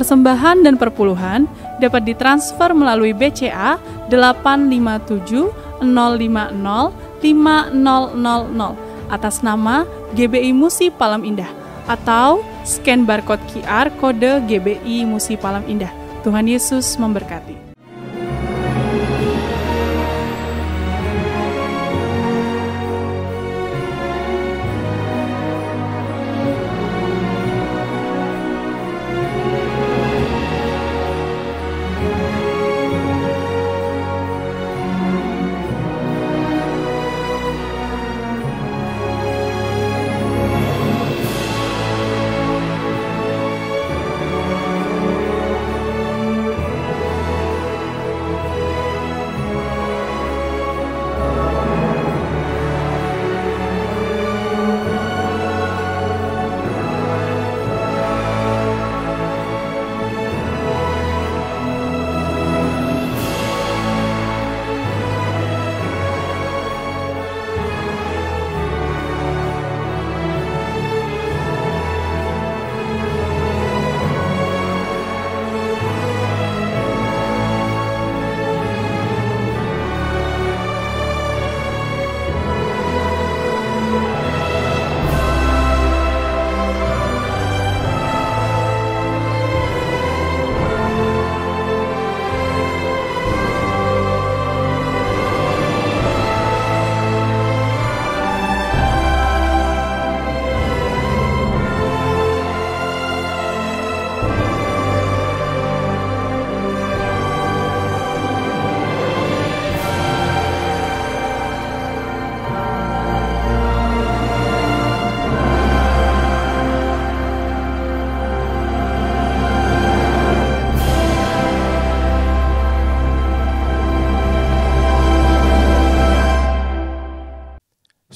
Persembahan dan perpuluhan dapat ditransfer melalui BCA 857 050 5000 atas nama GBI Musi Palam Indah atau scan barcode QR kode GBI Musi Palam Indah. Tuhan Yesus memberkati.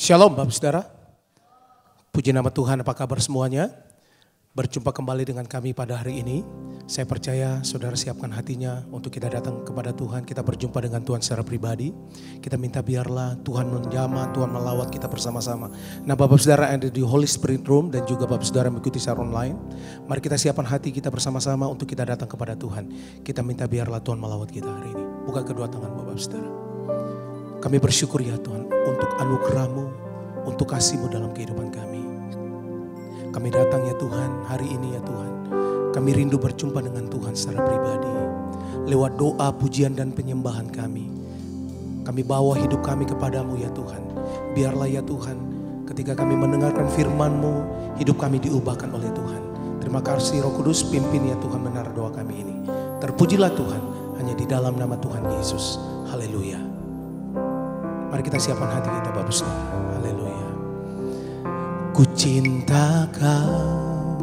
Shalom Bapak Saudara, puji nama Tuhan, apa kabar semuanya? Berjumpa kembali dengan kami pada hari ini. Saya percaya saudara siapkan hatinya untuk kita datang kepada Tuhan, kita berjumpa dengan Tuhan secara pribadi. Kita minta biarlah Tuhan menjamah, Tuhan melawat kita bersama-sama. Nah Bapak Saudara yang ada di Holy Spirit Room dan juga Bapak Saudara yang mengikuti secara online, mari kita siapkan hati kita bersama-sama untuk kita datang kepada Tuhan. Kita minta biarlah Tuhan melawat kita hari ini. Buka kedua tangan Bapak Saudara. Kami bersyukur ya Tuhan untuk anugerah-Mu, untuk kasih-Mu dalam kehidupan kami. Kami datang ya Tuhan hari ini ya Tuhan. Kami rindu berjumpa dengan Tuhan secara pribadi. Lewat doa, pujian dan penyembahan kami. Kami bawa hidup kami kepadamu ya Tuhan. Biarlah ya Tuhan ketika kami mendengarkan firman-Mu, hidup kami diubahkan oleh Tuhan. Terima kasih Roh Kudus, pimpin ya Tuhan benar doa kami ini. Terpujilah Tuhan hanya di dalam nama Tuhan Yesus. Haleluya. Mari kita siapkan hati kita Bapak Saudara. Haleluya. Ku cinta Kau,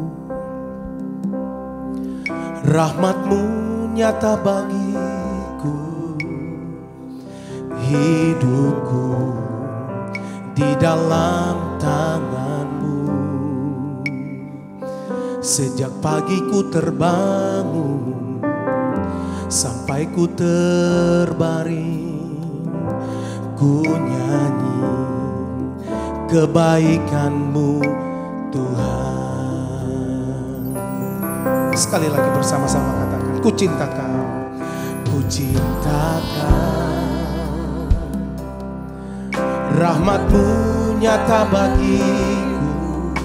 rahmat-Mu nyata bagiku, hidupku di dalam tangan-Mu. Sejak pagi ku terbangun sampai ku terbaring, ku nyanyi kebaikan-Mu Tuhan. Sekali lagi bersama-sama katakan, ku cinta Kau, ku cinta Kau, rahmat-Mu nyata bagiku,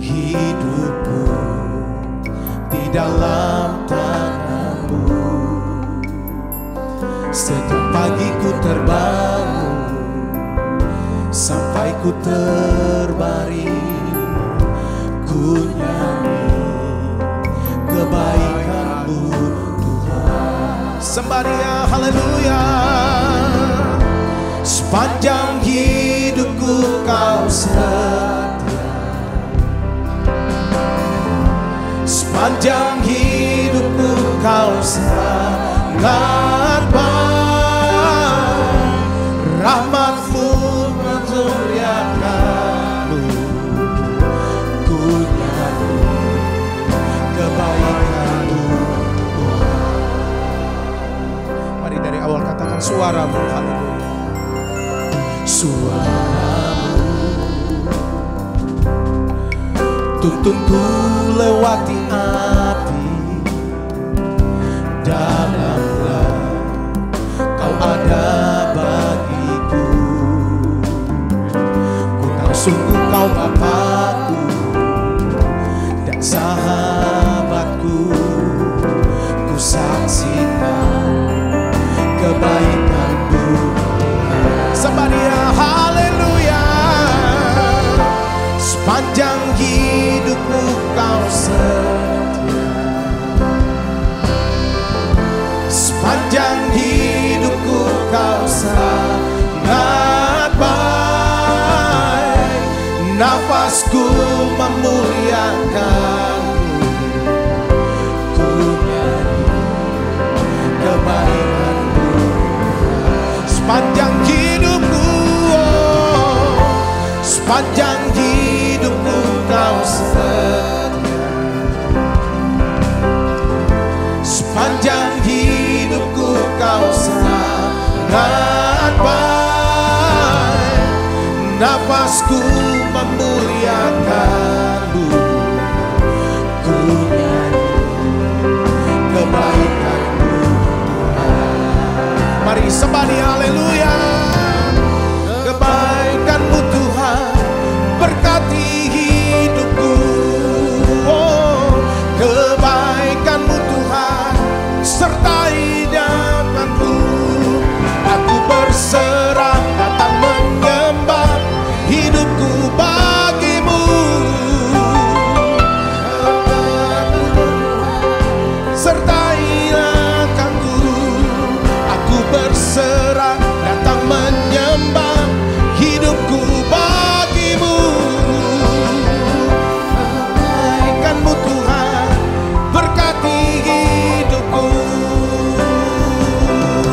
hidupku di dalam tangan-Mu. Sejak pagi ku terbangun sampai ku terbaring, ku nyanyi kebaikan-Mu Tuhan. Sembari ya haleluya. Sepanjang hidupku Kau setia, sepanjang hidupku Kau sangat baik, rahmat-Mu mencuriakan-Mu, ku nyanyi kebaikan-Mu Tuhan. Mari dari awal katakan suara-Mu, haleluya. Suara-Mu tuntunku lewati api, dalamnya Kau ada bagiku. Ku tahu sungguh Kau Bapakku dan sahabatku. Ku saksikan kebaikan-Mu. Sebadia haleluya. Sepanjang hidupku Kau setia. Sepanjang hidupku Kau sangat baik. Nafasku memuliakan-Mu. Ku nyanyi kebaikan-Mu. Sepanjang hidupku, oh, sepanjang hidupku Kau setia. Sepanjang hidupku Kau sangat baik. Nafasku memuliakan-Mu. Ku nyanyi kebaikan-Mu. Mari sembah haleluya. Kebaikan-Mu Tuhan berkati hidupku. Oh, kebaikan-Mu Tuhan sertai jalanku. Aku berserah datang menyembah hidupku bagi-Mu. Sertai langkahku. Aku berserah datang menyembah hidupku bagi-Mu. Kebaikan-Mu Tuhan berkati hidupku.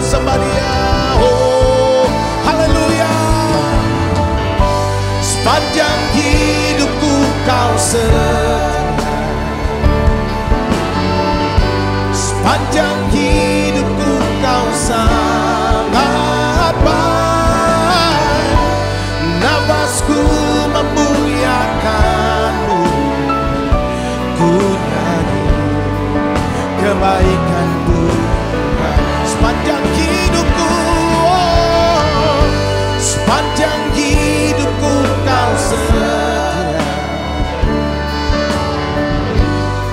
Sembah Dia, oh haleluya. Sepanjang hidupku Kau setia. Sepanjang hidupku Kau sangat baik. Nafasku memuliakan-Mu. Ku nyanyi kebaikan-Mu. Sepanjang hidupku, oh, sepanjang hidupku Kau setia.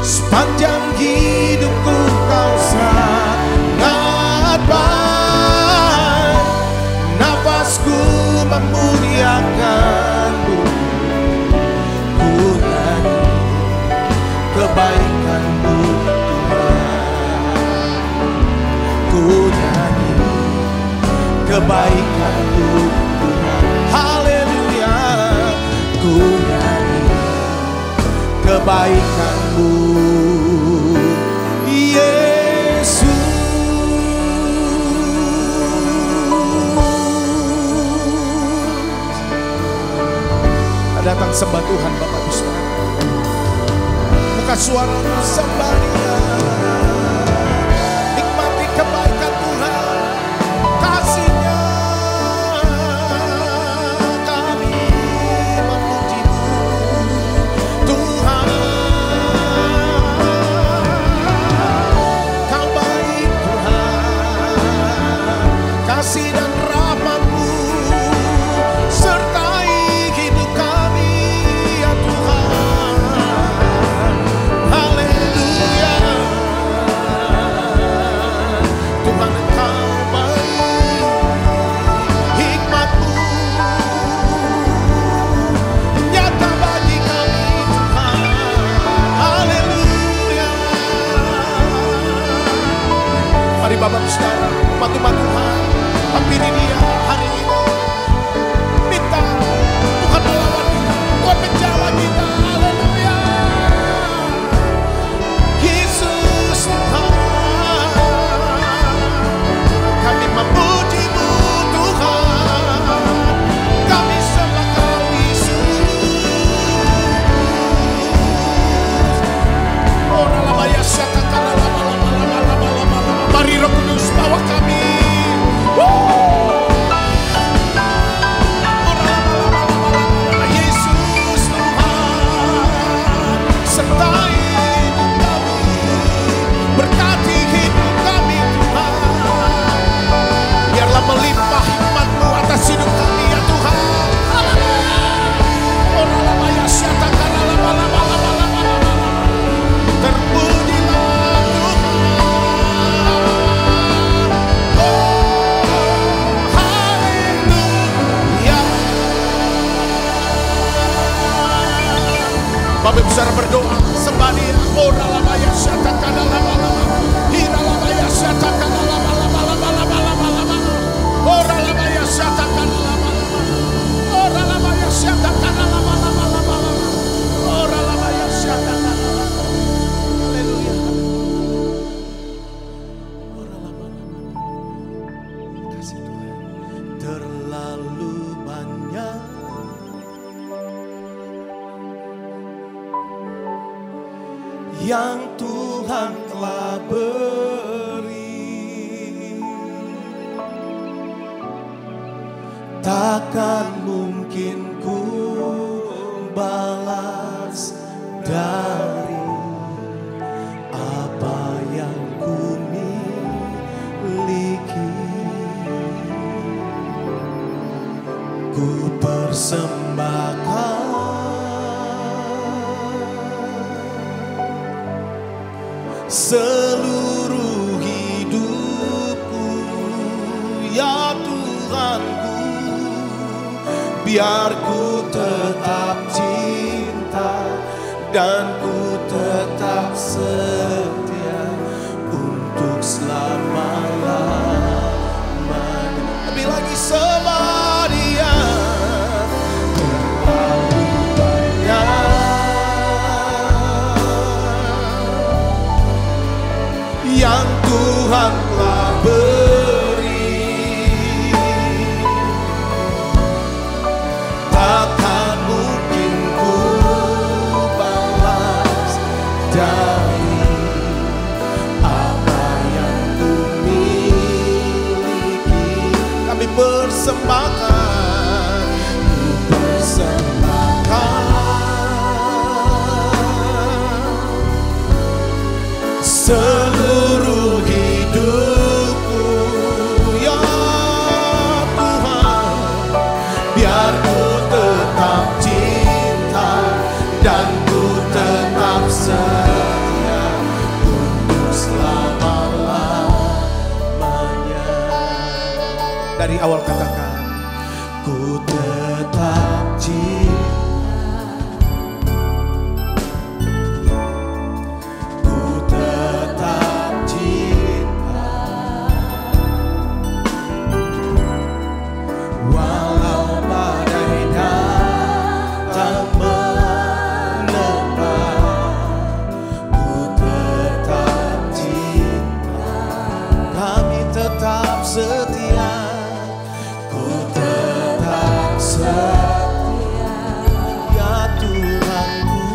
Sepanjang hidupku Kau sangat baik. Nafasku memuliakan-Mu. Ku nyanyi kebaikan-Mu Tuhan. Ku nyanyi kebaikan-Mu Tuhan. Haleluya. Ku nyanyi kebaikan-Mu Yesus. Datang sembah Tuhan Bapak Ibu Saudara. Buka suaramu sembah Dia. Nikmati kebaikan Tuhan, kasih-Nya. Kami memuji-Mu Tuhan. Kau baik Tuhan, kasih dan rahmat-Mu sertai hidup kami ya Tuhan. Haleluya. Tuhan Engkau baik, hikmat-Mu nyata bagi kami Tuhan. Haleluya. Mari Bapak Saudara, umat-umat Tuhan, hampiri Dia hari ini. Minta Tuhan melawan kita, Tuhan menjawab kita. Haleluya. Yesus Tuhan, kami memuji-Mu Tuhan. Kami sembah Kau Yesus. Oh lama ya syaka lama. Mari Roh Kudus bawa kami Badia, ora la baya shata kana la bala bala, ira la baya shata kana la bala bala bala bala bala bala, ora la baya shata kana la bala bala, ora la baya shata kana la bala bala bala, ora la baya shata kana la bala. Haleluya. Ora la bala bala. Kasih Tuhan. Terlalu banyak yang Tuhan telah beri, takkan mungkin ku balas dari apa yang ku miliki. Ku persembahkan seluruh hidupku, ya Tuhanku, biar ku tetap cinta dan ku tetap setia untuk selama-lamanya. Lebih lagi sama Dia, terlalu banyak yang Tuhan telah beri, takkan mungkin ku balas dari apa yang ku miliki. Kami persembahkan, ku persembahkan seluruh hidupku, ya Tuhan, biar ku tetap cinta dan ku tetap setia untuk selama-lamanya. Dari awal katakan, ku tetap cinta, setia, ku tetap setia, ya Tuhanku,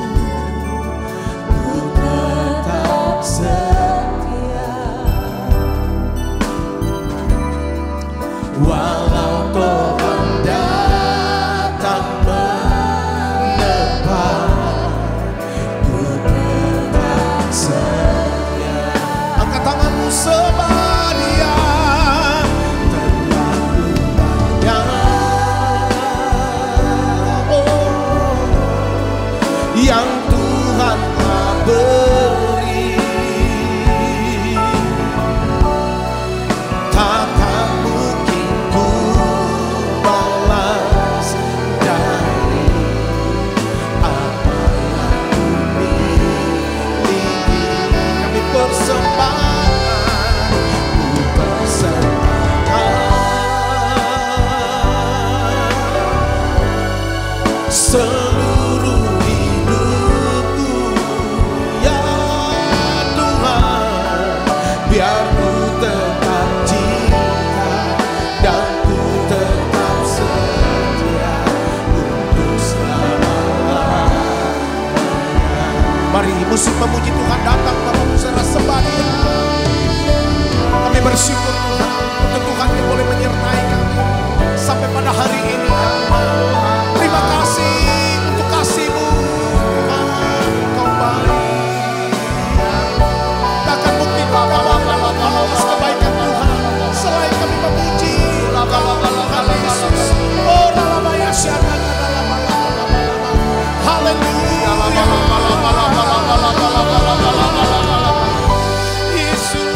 ku tetap setia, walau Tuhan datang menepa, ku tetap setia. Angkat tanganmu sembah Dia. Yang Tuhan telah beri, takkan mungkin ku balas dari apa yang ku miliki. Kami persembahkan, ku persembahkan seluruh biar ku tetap cinta dan ku tetap setia untuk selama-lamanya. Mari musik memuji Tuhan datang, Bapak Saudara sembah Dia. Kami bersyukur Tuhan untuk Tuhan yang boleh menyertai kami sampai pada hari ini. Terima kasih untuk kasih-Mu Tuhan, Kau baik. Takkan mungkin balas kebaikan Tuhan selain kami memuji Tuhan Yesus. Oh dalam ayat haleluya. Yesus.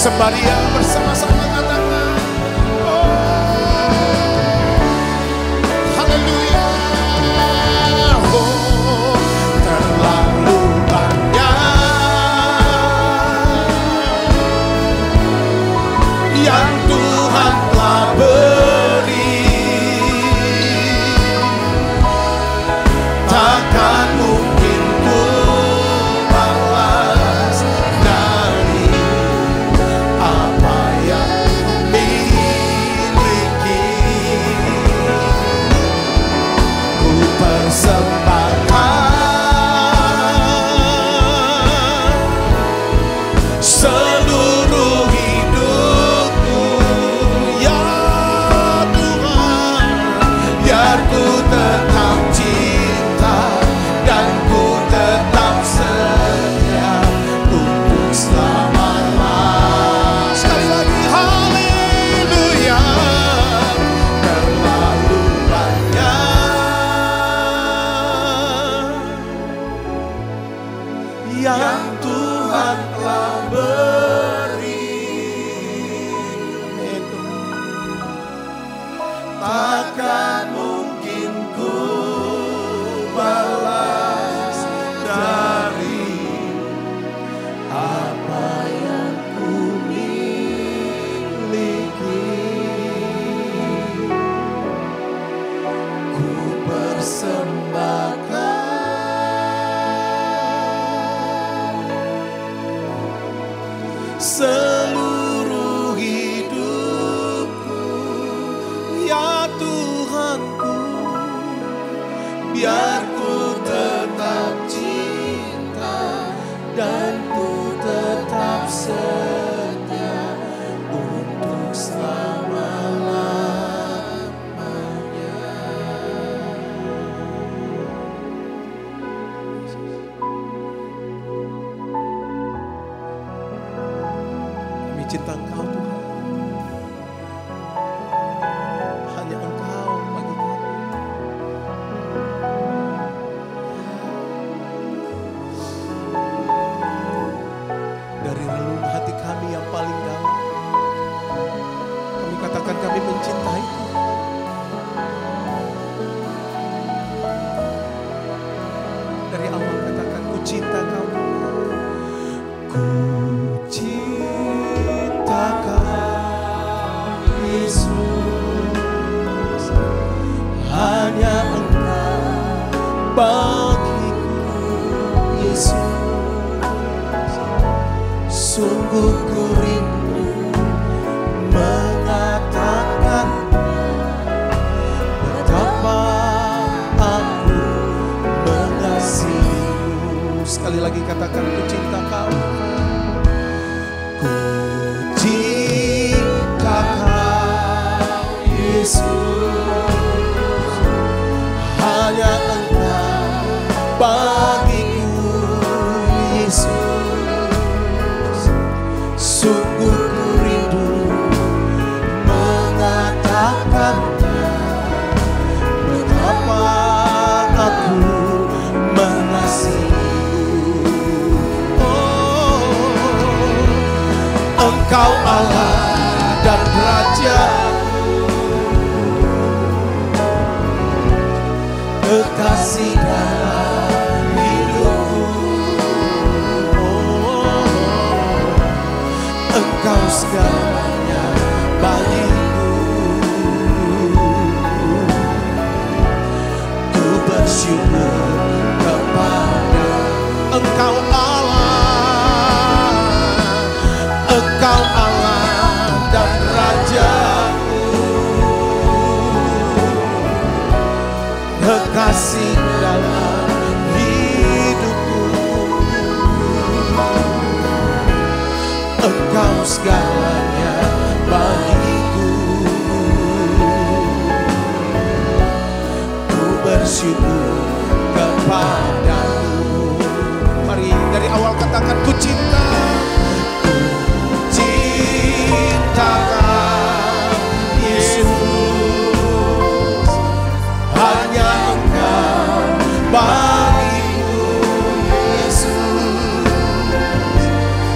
Sembah Dia bersama-sama, katakan haleluya. Terlalu banyak yang Tuhan telah beri, takkan mungkin ku balas dari apa yang miliki. Ku persembahkan seluruh hidupku, ya Tuhan, biar ku tetap cinta dan ku tetap setia untuk selama-lamanya. Sekali lagi haleluya. Terlalu banyak yang Tuhan telah beri, takkan mungkin ku balas dari apa yang ku miliki. Ku persembahkan seluruh hidupku, ya Tuhanku, biar ku tetap cinta dan ku tetap setia untuk selama-lamanya. Kami cinta Engkau Tuhan, hanya Engkau bagi kami. Dari relung hati kami yang paling dalam, kami katakan kami mencintai Tuhan. Dari awal katakan ku cinta Kau Tuhan. Ku cinta Kau Yesus, hanya Engkau bagiku Yesus. Sungguh ku rindu mengatakan betapa aku mengasihimu. Sekali lagi katakan ku cinta Kau. Ku cinta Kau Yesus, hanya Engkau bagiku Yesus. Sungguh ku rindu mengatakannya, betapa aku mengasihimu. Engkau Allah dan Raja-Ku, kekasih dalam hidupku. Engkau segalanya bagiku. Ku bersyukur kepada Engkau Allah, Engkau Allah dan Raja-Ku, kekasih dalam hidupku. Engkau segalanya bagiku. Ku bersyukur kepadamu. Mari dari awal katakan ku cinta. Ku cinta Kau Yesus, hanya Engkau bagiku Yesus.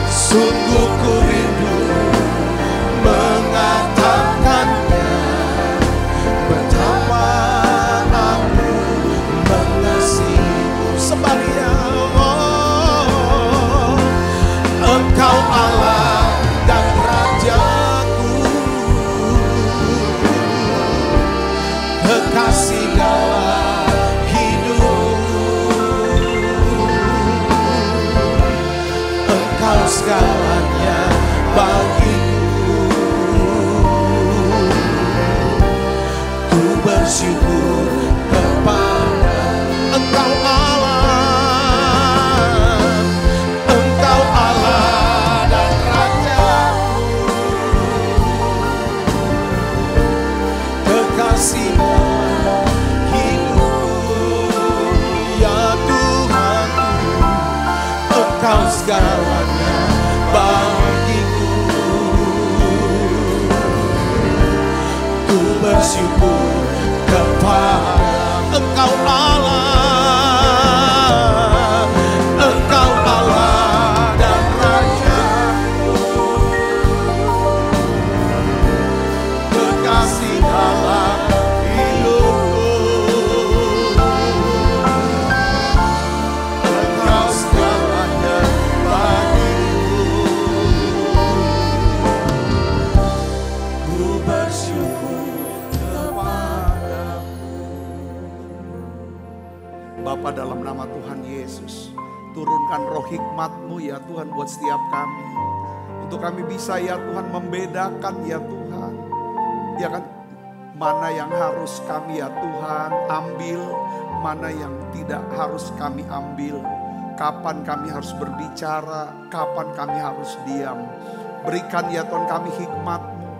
Sungguh ku rindu Engkau Allah dan Rajaku, kekasih dalam hidupku. Engkau segalanya bagiku. Ku bersyukur kepada Engkau Allah, Engkau Allah dan Rajaku, kekasih dalam hidupku. Ya Tuhanku, Engkau segalanya bagiku. Ku bersyukur kepada Engkau Allah, Engkau Allah dan Rajaku, kekasih dalam hidupku. Engkau segalanya bagiku. Ku bersyukur kepadamu. Bapa, dalam nama Tuhan Yesus, turunkan roh hikmat-Mu ya Tuhan buat setiap kami. Untuk kami bisa ya Tuhan membedakan ya Tuhan, ya kan, mana yang harus kami ya Tuhan ambil, mana yang tidak harus kami ambil. Kapan kami harus berbicara, kapan kami harus diam. Berikan ya Tuhan kami hikmat-Mu.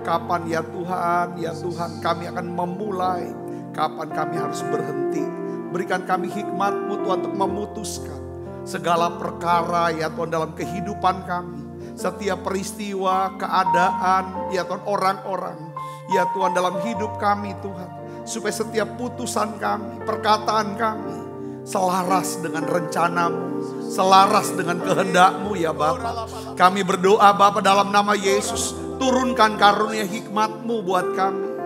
Kapan ya Tuhan kami akan memulai, kapan kami harus berhenti. Berikan kami hikmat-Mu Tuhan untuk memutuskan segala perkara ya Tuhan dalam kehidupan kami. Setiap peristiwa, keadaan ya Tuhan, orang-orang ya Tuhan dalam hidup kami Tuhan. Supaya setiap putusan kami, perkataan kami selaras dengan rencana-Mu, selaras dengan kehendak-Mu ya Bapa. Kami berdoa Bapa dalam nama Yesus, turunkan karunia hikmat-Mu buat kami.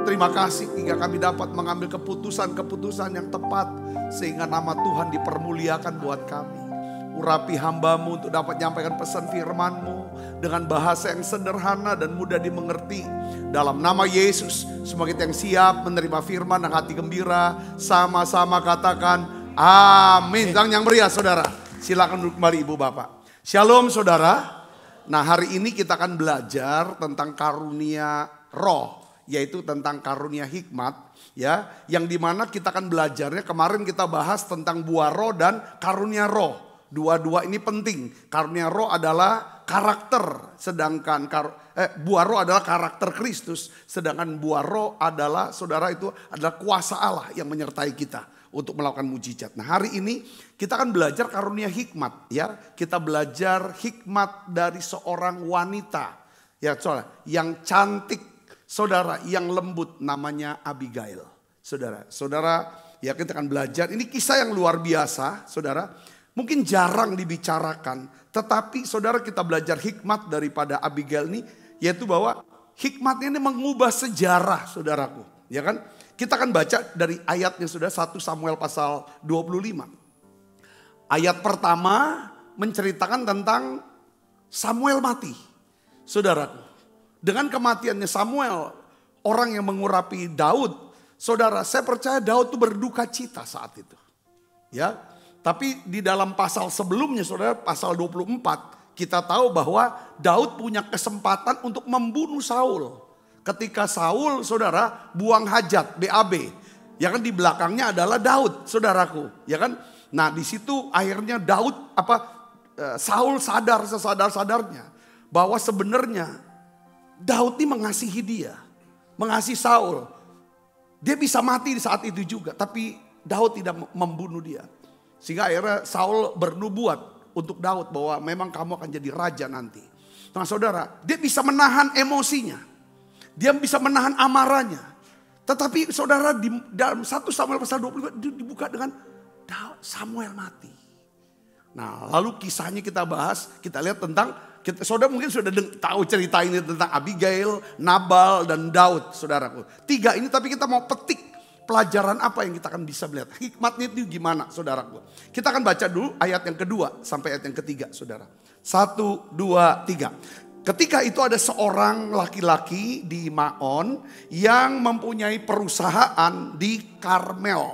Terima kasih hingga kami dapat mengambil keputusan-keputusan yang tepat, sehingga nama Tuhan dipermuliakan buat kami. Urapi hamba-Mu untuk dapat menyampaikan pesan firman-Mu dengan bahasa yang sederhana dan mudah dimengerti. Dalam nama Yesus, semua kita yang siap menerima firman dan hati gembira, sama-sama katakan amin. Tangan yang meriah saudara. Silakan duduk kembali Ibu Bapak. Shalom saudara. Nah, hari ini kita akan belajar tentang karunia roh, yaitu tentang karunia hikmat, ya, yang dimana kita akan belajarnya. Kemarin kita bahas tentang buah roh dan karunia roh. Dua-dua ini penting. Karunia roh adalah karakter, sedangkan buah roh adalah karakter Kristus, sedangkan buah roh adalah, saudara, itu adalah kuasa Allah yang menyertai kita untuk melakukan mujizat. Nah, hari ini kita akan belajar karunia hikmat, ya. Kita belajar hikmat dari seorang wanita, ya, saudara, yang cantik, saudara, yang lembut, namanya Abigail. Saudara, ya, kita akan belajar. Ini kisah yang luar biasa, saudara. Mungkin jarang dibicarakan, tetapi saudara, kita belajar hikmat daripada Abigail ini, yaitu bahwa hikmatnya ini mengubah sejarah, saudaraku, ya kan? Kita akan baca dari ayatnya, saudara, 1 Samuel pasal 25. Ayat pertama menceritakan tentang Samuel mati, saudaraku. Dengan kematiannya Samuel, orang yang mengurapi Daud, saudara, saya percaya Daud itu berduka cita saat itu, ya. Tapi di dalam pasal sebelumnya, saudara, pasal 24, kita tahu bahwa Daud punya kesempatan untuk membunuh Saul. Ketika Saul, saudara, buang hajat, BAB. Ya kan, di belakangnya adalah Daud, saudaraku. Ya kan, nah di situ akhirnya Saul sadar sesadar-sadarnya bahwa sebenarnya Daud ini mengasihi dia, mengasihi Saul. Dia bisa mati di saat itu juga, tapi Daud tidak membunuh dia. Sehingga akhirnya Saul bernubuat untuk Daud bahwa memang kamu akan jadi raja nanti. Nah saudara, dia bisa menahan emosinya. Dia bisa menahan amarahnya. Tetapi saudara, di dalam 1 Samuel pasal 25 dibuka dengan Samuel mati. Nah lalu kisahnya kita bahas, kita lihat tentang, saudara mungkin sudah tahu cerita ini tentang Abigail, Nabal, dan Daud, saudaraku. 3 ini, tapi kita mau petik pelajaran apa yang kita akan bisa melihat? Hikmatnya itu gimana, saudaraku? Kita akan baca dulu ayat yang kedua sampai ayat yang ketiga, saudara. 1, 2, 3. Ketika itu ada seorang laki-laki di Maon yang mempunyai perusahaan di Karmel.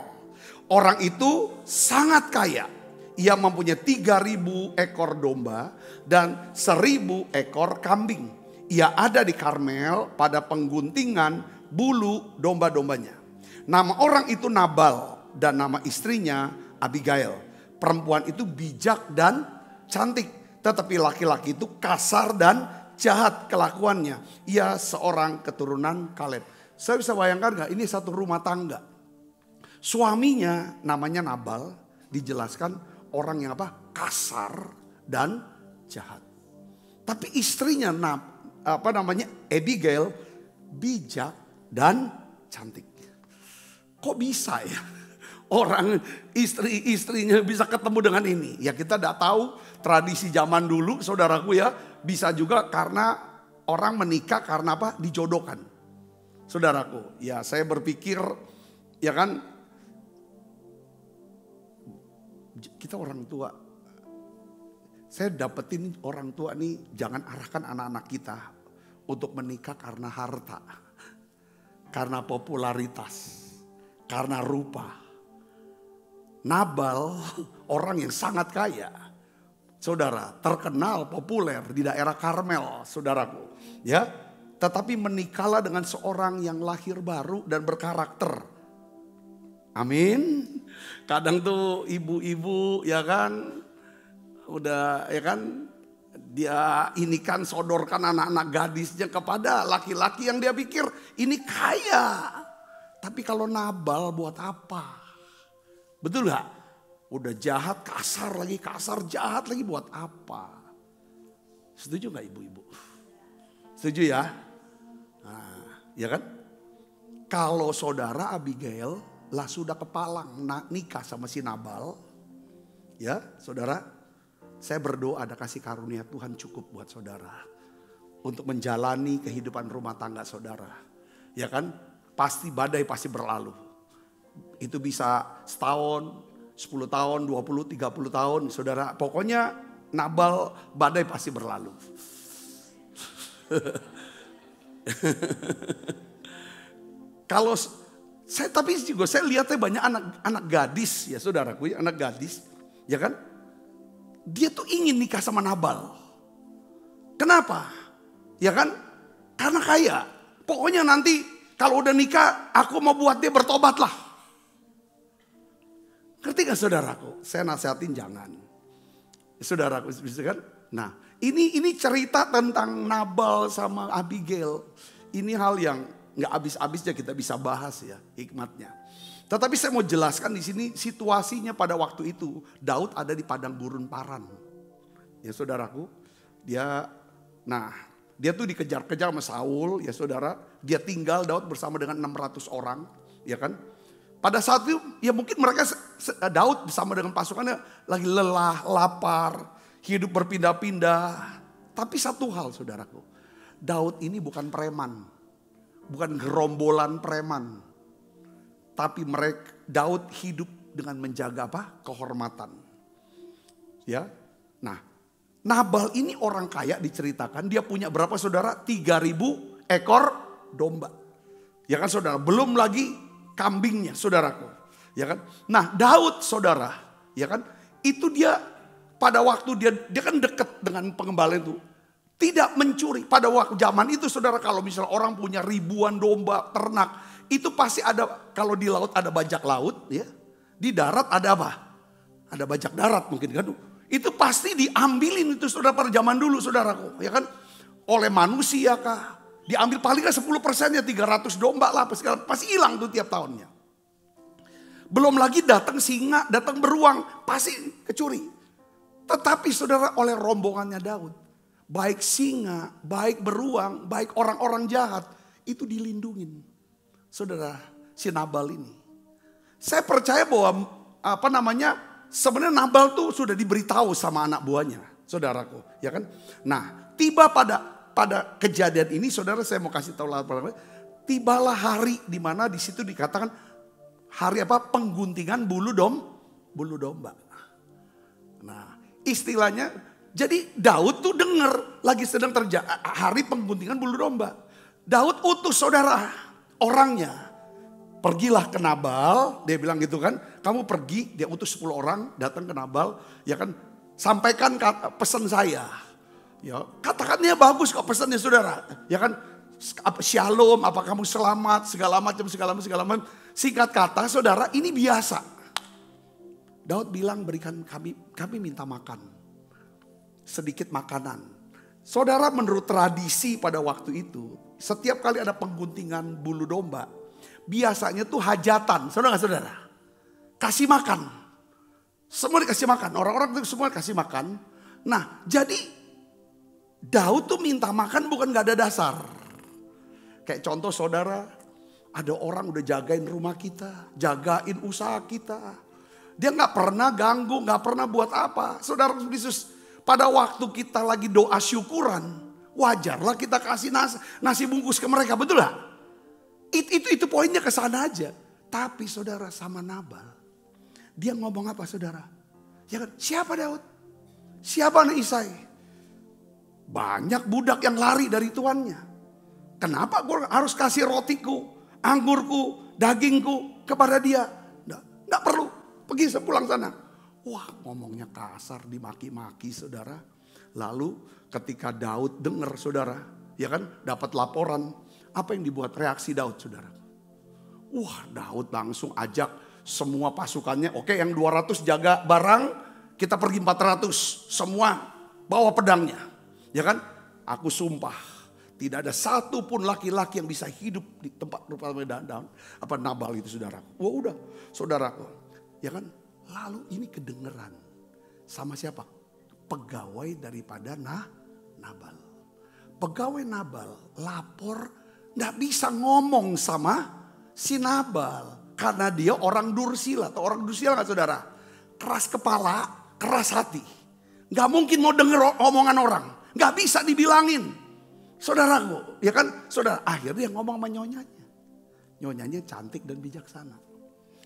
Orang itu sangat kaya. Ia mempunyai 3.000 ekor domba dan 1.000 ekor kambing. Ia ada di Karmel pada pengguntingan bulu domba-dombanya. Nama orang itu Nabal dan nama istrinya Abigail. Perempuan itu bijak dan cantik. Tetapi laki-laki itu kasar dan jahat kelakuannya. Ia seorang keturunan Kaleb. Saya bisa bayangkan gak, ini satu rumah tangga. Suaminya namanya Nabal, dijelaskan orang yang apa? Kasar dan jahat. Tapi istrinya Abigail bijak dan cantik. Kok bisa ya? Orang istrinya bisa ketemu dengan ini. Ya kita tidak tahu tradisi zaman dulu saudaraku ya. Bisa juga karena orang menikah karena apa? Dijodohkan. Saudaraku, ya saya berpikir ya kan. Kita orang tua. Saya dapetin orang tua nih jangan arahkan anak-anak kita untuk menikah karena harta. Karena popularitas. Karena rupa. Nabal orang yang sangat kaya. Saudara, terkenal populer di daerah Karmel, saudaraku. Ya, tetapi menikahlah dengan seorang yang lahir baru dan berkarakter. Amin. Kadang tuh ibu-ibu ya kan udah ya kan dia ini kan sodorkan anak-anak gadisnya kepada laki-laki yang dia pikir ini kaya. Tapi kalau Nabal buat apa? Betul gak? Udah jahat, kasar lagi, kasar, jahat lagi buat apa? Setuju gak ibu-ibu? Setuju ya? Nah, ya kan? Kalau saudara Abigail lah sudah kepalang nikah sama si Nabal. Ya saudara, saya berdoa ada kasih karunia Tuhan cukup buat saudara. Untuk menjalani kehidupan rumah tangga saudara. Ya kan? Pasti badai pasti berlalu. Itu bisa setahun, 10 tahun, 20, 30 tahun. Saudara, pokoknya Nabal badai pasti berlalu. Kalau tapi juga saya lihatnya banyak anak gadis ya saudaraku, ya, anak gadis. Ya kan? Dia tuh ingin nikah sama Nabal. Kenapa? Ya kan? Karena kaya. Pokoknya nanti kalau udah nikah aku mau buat dia bertobat lah. Ngerti gak saudaraku? Saya nasihatin jangan. Saudaraku bisa kan? Nah ini cerita tentang Nabal sama Abigail. Ini hal yang gak habis-habisnya kita bisa bahas ya hikmatnya. Tetapi saya mau jelaskan di sini situasinya pada waktu itu. Daud ada di padang gurun Paran. Ya saudaraku. Dia tuh dikejar-kejar sama Saul ya saudara. Dia tinggal Daud bersama dengan 600 orang. Ya kan? Pada saat itu ya mungkin Daud bersama dengan pasukannya lagi lelah, lapar, hidup berpindah-pindah. Tapi satu hal saudaraku, Daud ini bukan preman, bukan gerombolan preman. Tapi Daud hidup dengan menjaga apa? Kehormatan. Ya, nah Nabal ini orang kaya diceritakan dia punya berapa saudara? 3.000 ekor domba. Ya kan saudara, belum lagi kambingnya saudaraku, ya kan? Nah Daud saudara, ya kan? Itu dia pada waktu dia kan dekat dengan pengembala itu, tidak mencuri. Pada waktu zaman itu saudara kalau misalnya orang punya ribuan domba ternak, itu pasti ada kalau di laut ada bajak laut, ya. Di darat ada apa? Ada bajak darat mungkin kan? Itu pasti diambilin itu saudara pada zaman dulu saudaraku, ya kan? Oleh manusia kah? Diambil paling kan 10%-nya 300 domba lah. Pasti hilang tuh tiap tahunnya. Belum lagi datang singa, datang beruang. Pasti kecuri. Tetapi saudara oleh rombongannya Daud. Baik singa, baik beruang, baik orang-orang jahat. Itu dilindungin. Saudara si Nabal ini. Saya percaya bahwa sebenarnya Nabal tuh sudah diberitahu sama anak buahnya. Saudaraku ya kan. Nah tiba pada kejadian ini saudara saya mau kasih tahu tibalah hari di mana di situ dikatakan hari apa? Pengguntingan bulu domba. Nah, istilahnya jadi Daud tuh dengar lagi sedang terjadi hari pengguntingan bulu domba. Daud utus saudara orangnya. Pergilah ke Nabal, dia bilang gitu kan. Kamu pergi, dia utus 10 orang datang ke Nabal, ya kan, sampaikan pesan saya. Ya, katakannya bagus kok pesannya saudara. Ya kan, shalom, apa kamu selamat, segala macam. Singkat kata saudara, ini biasa. Daud bilang berikan kami minta makan. Sedikit makanan. Saudara, menurut tradisi pada waktu itu, setiap kali ada pengguntingan bulu domba, biasanya tuh hajatan, saudara. Kasih makan. Semua dikasih makan, orang-orang itu semua dikasih makan. Nah, jadi Daud tuh minta makan bukan gak ada dasar. Kayak contoh saudara, ada orang udah jagain rumah kita, jagain usaha kita. Dia gak pernah ganggu, gak pernah buat apa. Saudara Yesus, pada waktu kita lagi doa syukuran, wajarlah kita kasih nasi bungkus ke mereka, betul gak? Itu poinnya ke sana aja. Tapi saudara sama Nabal, dia ngomong apa saudara? Ya kan, siapa Daud? Siapa anak Isai? Banyak budak yang lari dari tuannya. Kenapa gue harus kasih rotiku, anggurku, dagingku kepada dia? Nggak perlu, pergi sepulang sana. Wah, ngomongnya kasar, dimaki-maki saudara. Lalu ketika Daud dengar saudara, ya kan, dapat laporan. Apa yang dibuat reaksi Daud saudara? Wah, Daud langsung ajak semua pasukannya. Oke, yang 200 jaga barang, kita pergi 400. Semua bawa pedangnya. Ya kan, aku sumpah tidak ada satu pun laki-laki yang bisa hidup di tempat Nabal itu saudaraku. Wah udah saudaraku, ya kan. Lalu ini kedengeran sama siapa? Pegawai daripada Nabal. Pegawai Nabal lapor nggak bisa ngomong sama si Nabal karena dia orang Dursila. Atau orang Dursila nggak saudara? Keras kepala, keras hati. Nggak mungkin mau denger omongan orang. Gak bisa dibilangin. Saudaraku, ya kan? Saudara, akhirnya dia ngomong sama nyonyanya. Nyonyanya cantik dan bijaksana.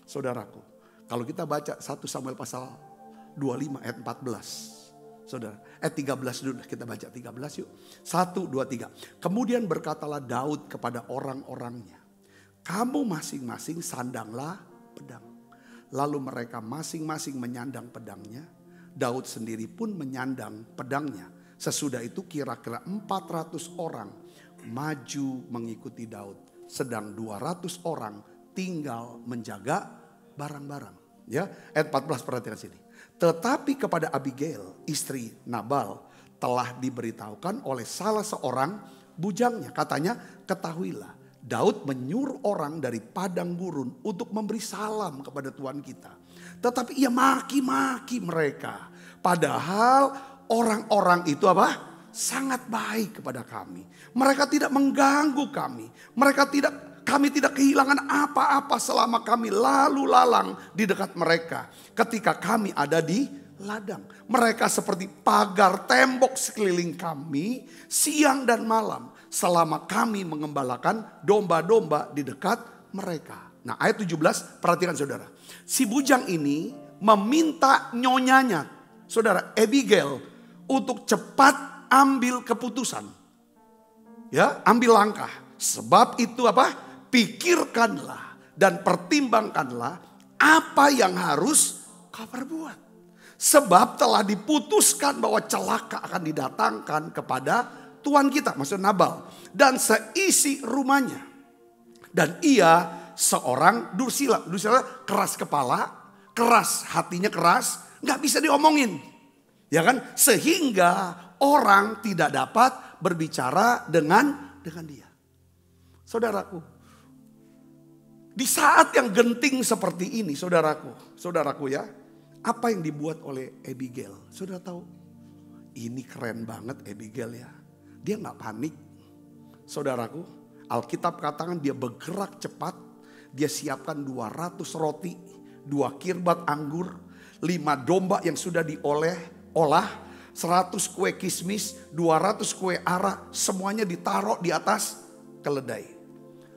Saudaraku, kalau kita baca 1 Samuel pasal 25 ayat 14. Saudara, ayat 13 dulu kita baca 13 yuk. 1, 2, 3. Kemudian berkatalah Daud kepada orang-orangnya. Kamu masing-masing sandanglah pedang. Lalu mereka masing-masing menyandang pedangnya. Daud sendiri pun menyandang pedangnya. Sesudah itu kira-kira 400 orang maju mengikuti Daud. Sedang 200 orang tinggal menjaga barang-barang. Ya, ayat 14 perhatikan sini. Tetapi kepada Abigail, istri Nabal, telah diberitahukan oleh salah seorang bujangnya. Katanya, ketahuilah Daud menyuruh orang dari padang gurun untuk memberi salam kepada Tuhan kita. Tetapi ia maki-maki mereka. Padahal orang-orang itu apa? Sangat baik kepada kami. Mereka tidak mengganggu kami. Kami tidak kehilangan apa-apa selama kami lalu lalang di dekat mereka. Ketika kami ada di ladang. Mereka seperti pagar tembok sekeliling kami siang dan malam. Selama kami mengembalakan domba-domba di dekat mereka. Nah ayat 17 perhatikan saudara. Si bujang ini meminta nyonyanya. Saudara Abigail. Untuk cepat ambil keputusan. Ya, ambil langkah. Sebab itu apa? Pikirkanlah dan pertimbangkanlah apa yang harus kau perbuat. Sebab telah diputuskan bahwa celaka akan didatangkan kepada Tuhan kita. Maksud Nabal. Dan seisi rumahnya. Dan ia seorang Dursila. Dursila keras kepala, keras hatinya keras. Gak bisa diomongin. Ya kan? Sehingga orang tidak dapat berbicara dengan dia. Saudaraku. Di saat yang genting seperti ini saudaraku ya. Apa yang dibuat oleh Abigail? Saudara tahu? Ini keren banget Abigail ya. Dia gak panik. Saudaraku. Alkitab katakan dia bergerak cepat. Dia siapkan 200 roti. 2 kirbat anggur. 5 domba yang sudah diolah 100 kue kismis, 200 kue ara, semuanya ditaruh di atas keledai.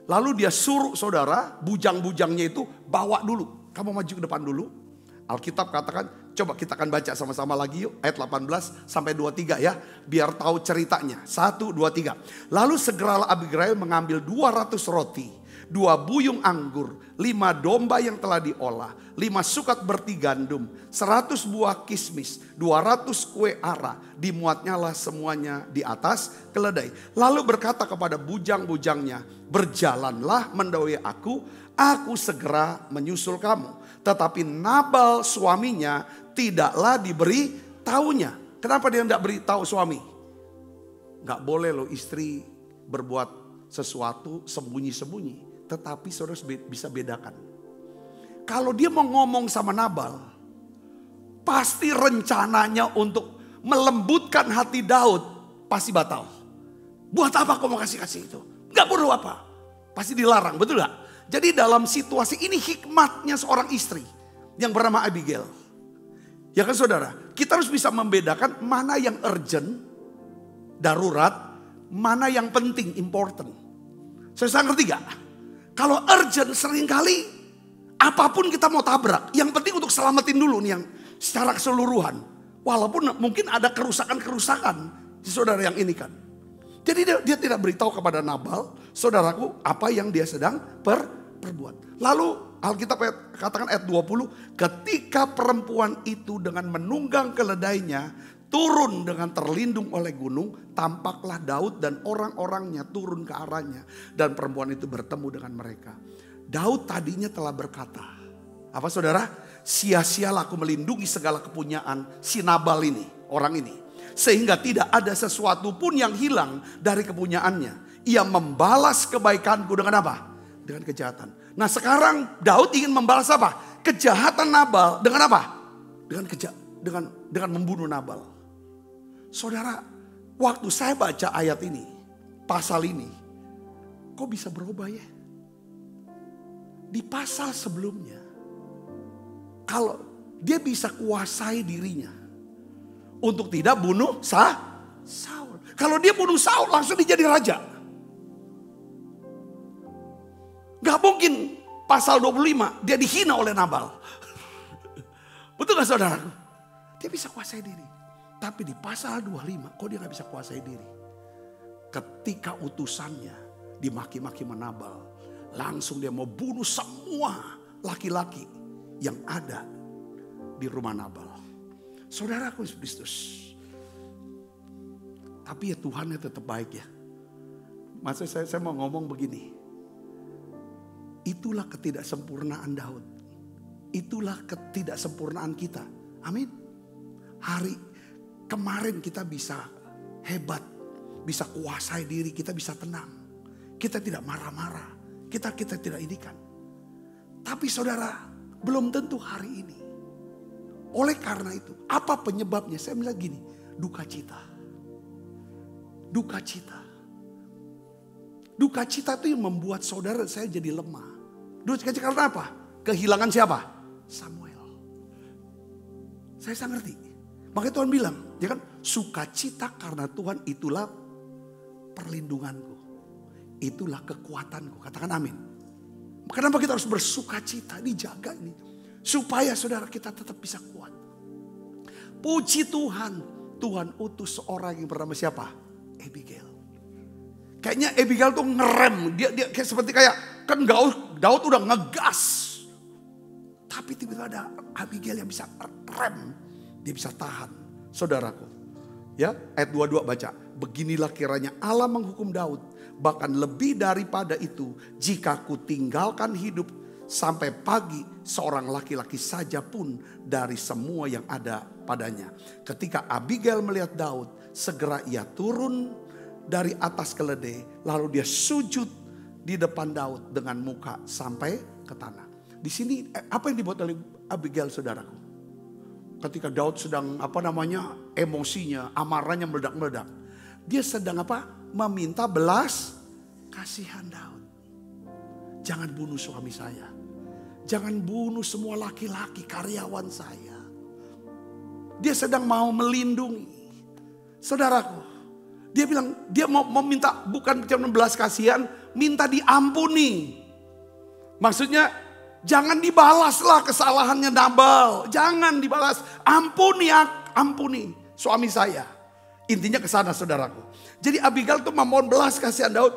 Lalu dia suruh saudara, bujang-bujangnya itu bawa dulu. Kamu maju ke depan dulu. Alkitab katakan, coba kita akan baca sama-sama lagi yuk. Ayat 18 sampai 23 ya. Biar tahu ceritanya. 1, 2, 3. Lalu segeralah Abigail mengambil 200 roti, 2 buyung anggur, 5 domba yang telah diolah, 5 sukat berti gandum, 100 buah kismis, 200 kue ara. Dimuatnyalah semuanya di atas keledai. Lalu berkata kepada bujang-bujangnya, berjalanlah mendahului aku segera menyusul kamu. Tetapi Nabal suaminya tidaklah diberi taunya. Kenapa dia tidak beritahu suami? Gak boleh loh istri berbuat sesuatu sembunyi-sembunyi. Tetapi saudara bisa bedakan. Kalau dia mau ngomong sama Nabal, pasti rencananya untuk melembutkan hati Daud pasti batal. Buat apa kau mau kasih-kasih itu? Gak perlu apa. Pasti dilarang, betul gak? Jadi dalam situasi ini hikmatnya seorang istri yang bernama Abigail. Ya kan saudara, kita harus bisa membedakan mana yang urgent, darurat, mana yang penting, important. Saya ngerti gak? Kalau urgent seringkali apapun kita mau tabrak. Yang penting untuk selamatin dulu nih yang secara keseluruhan. Walaupun mungkin ada kerusakan-kerusakan si saudara yang ini kan. Jadi dia tidak beritahu kepada Nabal, saudaraku, apa yang dia sedang perbuat. Lalu Alkitab katakan ayat 20, ketika perempuan itu dengan menunggang keledainya turun dengan terlindung oleh gunung, tampaklah Daud dan orang-orangnya turun ke arahnya. Dan perempuan itu bertemu dengan mereka. Daud tadinya telah berkata, apa saudara? Sia-sialah aku melindungi segala kepunyaan si Nabal ini, orang ini. Sehingga tidak ada sesuatu pun yang hilang dari kepunyaannya. Ia membalas kebaikanku dengan apa? Dengan kejahatan. Nah sekarang Daud ingin membalas apa? Kejahatan Nabal dengan apa? Dengan membunuh Nabal. Saudara, waktu saya baca ayat ini, pasal ini, kok bisa berubah ya? Di pasal sebelumnya, kalau dia bisa kuasai dirinya untuk tidak bunuh Saul. Kalau dia bunuh Saul langsung dia jadi raja. Gak mungkin pasal 25 dia dihina oleh Nabal. Betul gak saudara? Dia bisa kuasai diri. Tapi di pasal 25 kok dia gak bisa kuasai diri? Ketika utusannya dimaki-maki Nabal, langsung dia mau bunuh semua laki-laki yang ada di rumah Nabal. Saudaraku Yesus Kristus. Tapi ya Tuhannya tetap baik ya. Maksud saya mau ngomong begini. Itulah ketidaksempurnaan Daud. Itulah ketidaksempurnaan kita. Amin. Kemarin kita bisa hebat. Bisa kuasai diri, kita bisa tenang. Kita tidak marah-marah. Kita tidak inikan. Tapi saudara, belum tentu hari ini. Oleh karena itu, apa penyebabnya? Saya bilang gini, duka cita. Duka cita. Duka cita itu yang membuat saudara saya jadi lemah. Duka cita karena apa? Kehilangan siapa? Samuel. Saya sangat ngerti. Makanya Tuhan bilang, ya kan, sukacita karena Tuhan itulah perlindunganku. Itulah kekuatanku. Katakan amin. Kenapa kita harus bersukacita? Dijaga ini. Supaya saudara kita tetap bisa kuat. Puji Tuhan. Tuhan utus seorang yang bernama siapa? Abigail. Kayaknya Abigail tuh ngerem. Dia kayak seperti kayak kan Daud udah ngegas. Tapi tiba-tiba ada Abigail yang bisa rem. Dia bisa tahan. Saudaraku. Ya, ayat 22 baca. Beginilah kiranya Allah menghukum Daud. Bahkan lebih daripada itu, jika ku tinggalkan hidup sampai pagi, seorang laki-laki saja pun dari semua yang ada padanya. Ketika Abigail melihat Daud, segera ia turun dari atas keledai, lalu dia sujud di depan Daud dengan muka sampai ke tanah. Di sini apa yang dibuat oleh Abigail, saudaraku? Ketika Daud sedang emosinya, amarahnya meledak-meledak. Dia sedang meminta belas kasihan Daud. Jangan bunuh suami saya. Jangan bunuh semua laki-laki karyawan saya. Dia sedang mau melindungi. Saudaraku, Dia bilang dia mau minta bukan cuma belas kasihan, minta diampuni. Maksudnya jangan dibalaslah kesalahannya Nabal. Jangan dibalas. Ampuni suami saya. Intinya ke sana saudaraku. Jadi Abigail tuh memohon belas kasihan Daud.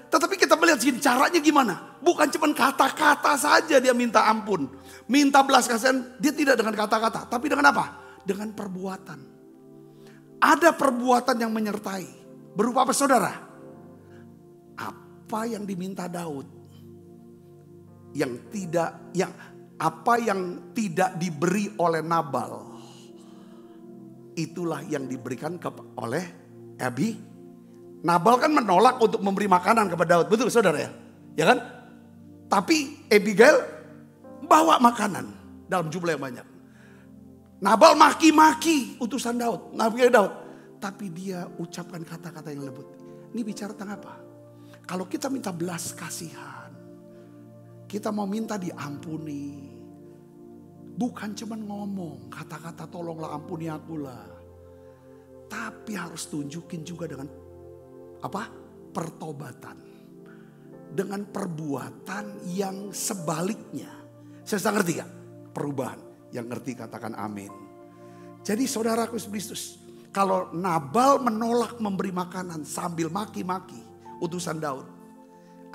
Tetapi kita melihat sini caranya gimana. Bukan cuma kata-kata saja dia minta ampun. Minta belas kasihan dia tidak dengan kata-kata. Tapi dengan apa? Dengan perbuatan. Ada perbuatan yang menyertai. Berupa apa saudara? Apa yang diminta Daud. Apa yang tidak diberi oleh Nabal, itulah yang diberikan oleh Abi. Nabal kan menolak untuk memberi makanan kepada Daud, betul saudara ya? Ya kan? Tapi Abigail bawa makanan dalam jumlah yang banyak. Nabal maki-maki utusan Daud, tapi dia ucapkan kata-kata yang lembut. Ini bicara tentang apa? Kalau kita minta belas kasihan, kita mau minta diampuni. Bukan cuma ngomong kata-kata tolonglah ampuni akulah. Tapi harus tunjukin juga dengan apa? Pertobatan. Dengan perbuatan yang sebaliknya. Saya ngerti gak? Perubahan. Yang ngerti katakan amin. Jadi saudaraku Kristus, kalau Nabal menolak memberi makanan sambil maki-maki utusan Daud,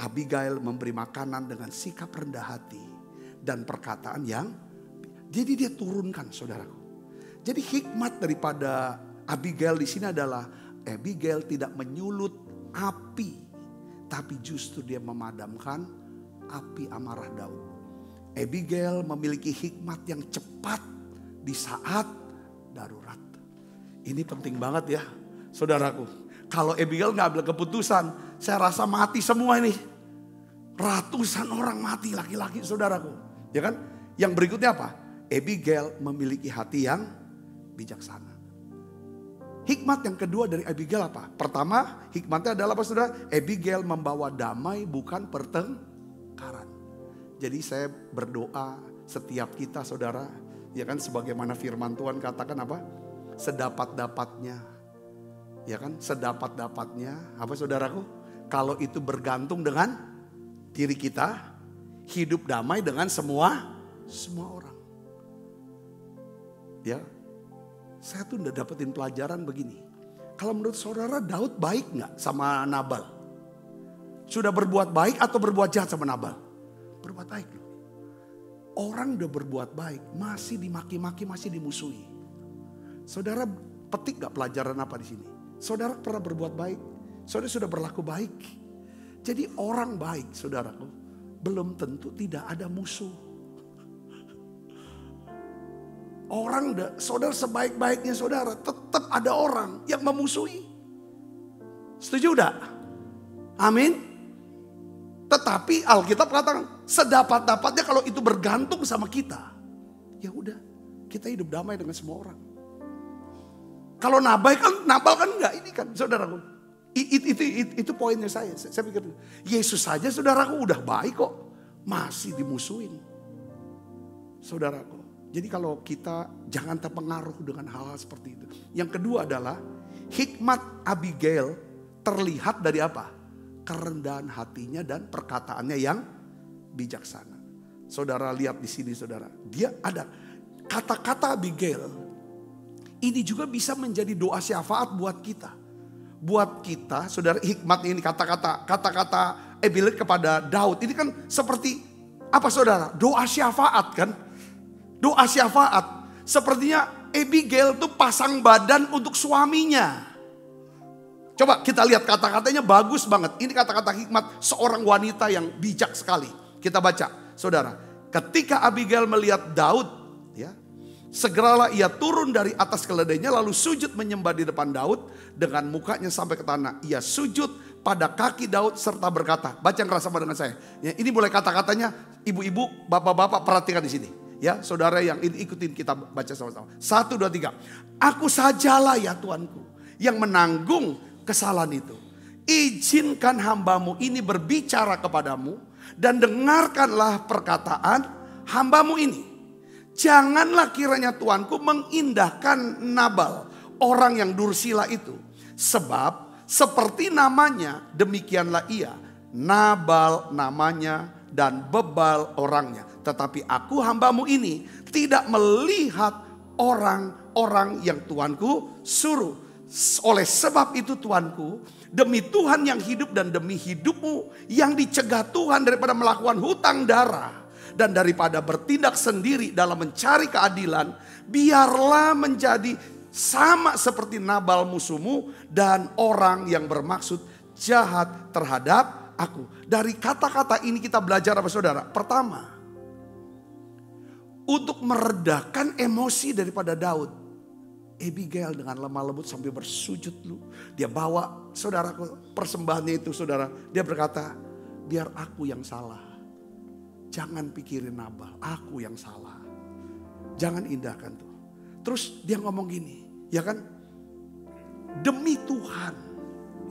Abigail memberi makanan dengan sikap rendah hati dan perkataan yang jadi dia turunkan saudaraku. Jadi hikmat daripada Abigail di sini adalah Abigail tidak menyulut api, tapi justru dia memadamkan api amarah Daud. Abigail memiliki hikmat yang cepat di saat darurat. Ini penting banget ya saudaraku. Kalau Abigail nggak ambil keputusan, saya rasa mati semua ini. Ratusan orang mati laki-laki saudaraku. Ya kan? Yang berikutnya apa? Abigail memiliki hati yang bijaksana. Hikmat yang kedua dari Abigail apa? Pertama, hikmatnya adalah apa saudara? Abigail membawa damai bukan pertengkaran. Jadi saya berdoa setiap kita saudara. Ya kan? Sebagaimana firman Tuhan katakan apa? Sedapat-dapatnya. Ya kan? Sedapat-dapatnya. Apa saudaraku? Kalau itu bergantung dengan diri kita, hidup damai dengan semua orang. Ya, saya tuh udah dapetin pelajaran begini. Kalau menurut saudara Daud baik nggak sama Nabal? Sudah berbuat baik atau berbuat jahat sama Nabal? Berbuat baik loh. Orang udah berbuat baik, masih dimaki-maki, masih dimusuhi. Saudara petik nggak pelajaran apa di sini? Saudara pernah berbuat baik, saudara sudah berlaku baik. Jadi orang baik saudaraku belum tentu tidak ada musuh. Saudara sebaik-baiknya saudara tetap ada orang yang memusuhi. Setuju enggak? Amin. Tetapi Alkitab katakan sedapat-dapatnya kalau itu bergantung sama kita. Ya udah, kita hidup damai dengan semua orang. Kalau Nabal kan enggak, ini kan saudaraku. Itu poinnya saya pikir Yesus saja saudaraku udah baik kok, masih dimusuhin saudaraku. Jadi kalau kita jangan terpengaruh dengan hal-hal seperti itu. Yang kedua adalah hikmat Abigail terlihat dari apa? Kerendahan hatinya dan perkataannya yang bijaksana. Saudara lihat di sini saudara, dia ada kata-kata Abigail. Ini juga bisa menjadi doa syafaat buat kita. Buat kita, saudara, hikmat ini kata-kata Abigail kepada Daud. Ini kan seperti apa saudara? Doa syafaat kan? Doa syafaat. Sepertinya Abigail tuh pasang badan untuk suaminya. Coba kita lihat kata-katanya bagus banget. Ini kata-kata hikmat seorang wanita yang bijak sekali. Kita baca, saudara. Ketika Abigail melihat Daud, ya, segeralah ia turun dari atas keledainya lalu sujud menyembah di depan Daud dengan mukanya sampai ke tanah. Ia sujud pada kaki Daud serta berkata, baca yang keras sama dengan saya. Ya, ini mulai kata-katanya, ibu-ibu, bapak-bapak perhatikan di sini. Ya, saudara yang ikutin kita baca sama-sama. 1, 2, 3. Aku sajalah ya Tuanku yang menanggung kesalahan itu. Izinkan hambamu ini berbicara kepadamu dan dengarkanlah perkataan hambamu ini. Janganlah kiranya Tuanku mengindahkan Nabal, orang yang dursila itu. Sebab seperti namanya demikianlah ia. Nabal namanya dan bebal orangnya. Tetapi aku hambamu ini tidak melihat orang-orang yang Tuanku suruh. Oleh sebab itu Tuanku, demi Tuhan yang hidup dan demi hidupmu yang dicegah Tuhan daripada melakukan hutang darah dan daripada bertindak sendiri dalam mencari keadilan, biarlah menjadi sama seperti Nabal musuhmu dan orang yang bermaksud jahat terhadap aku. Dari kata-kata ini kita belajar apa saudara? Pertama, untuk meredakan emosi daripada Daud, Abigail dengan lemah lembut sambil bersujud lu. Dia bawa saudaraku persembahannya itu saudara. Dia berkata, biar aku yang salah. Jangan pikirin Nabal, aku yang salah. Jangan indahkan tuh. Terus dia ngomong gini, ya kan? Demi Tuhan,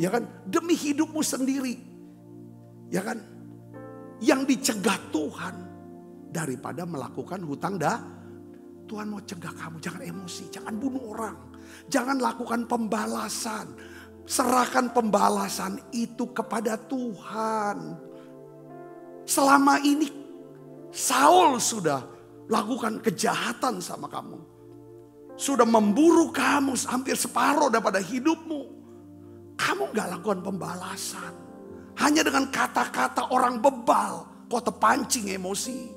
ya kan? Demi hidupmu sendiri, ya kan? Yang dicegah Tuhan daripada melakukan hutang Tuhan mau cegah kamu, jangan emosi, jangan bunuh orang. Jangan lakukan pembalasan. Serahkan pembalasan itu kepada Tuhan. Selama ini Saul sudah lakukan kejahatan sama kamu. Sudah memburu kamu hampir separuh daripada hidupmu. Kamu gak lakukan pembalasan. Hanya dengan kata-kata orang bebal, kau terpancing emosi.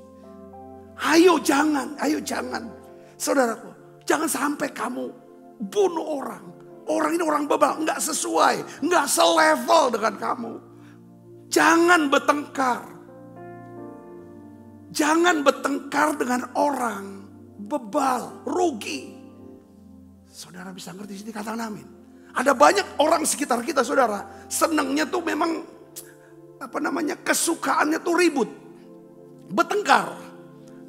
Ayo jangan. Saudaraku, jangan sampai kamu bunuh orang. Orang ini orang bebal, nggak sesuai, nggak selevel dengan kamu. Jangan bertengkar. Jangan bertengkar dengan orang bebal, rugi. Saudara bisa ngerti sini, katakan amin. Ada banyak orang sekitar kita saudara, senangnya tuh memang kesukaannya tuh ribut, bertengkar.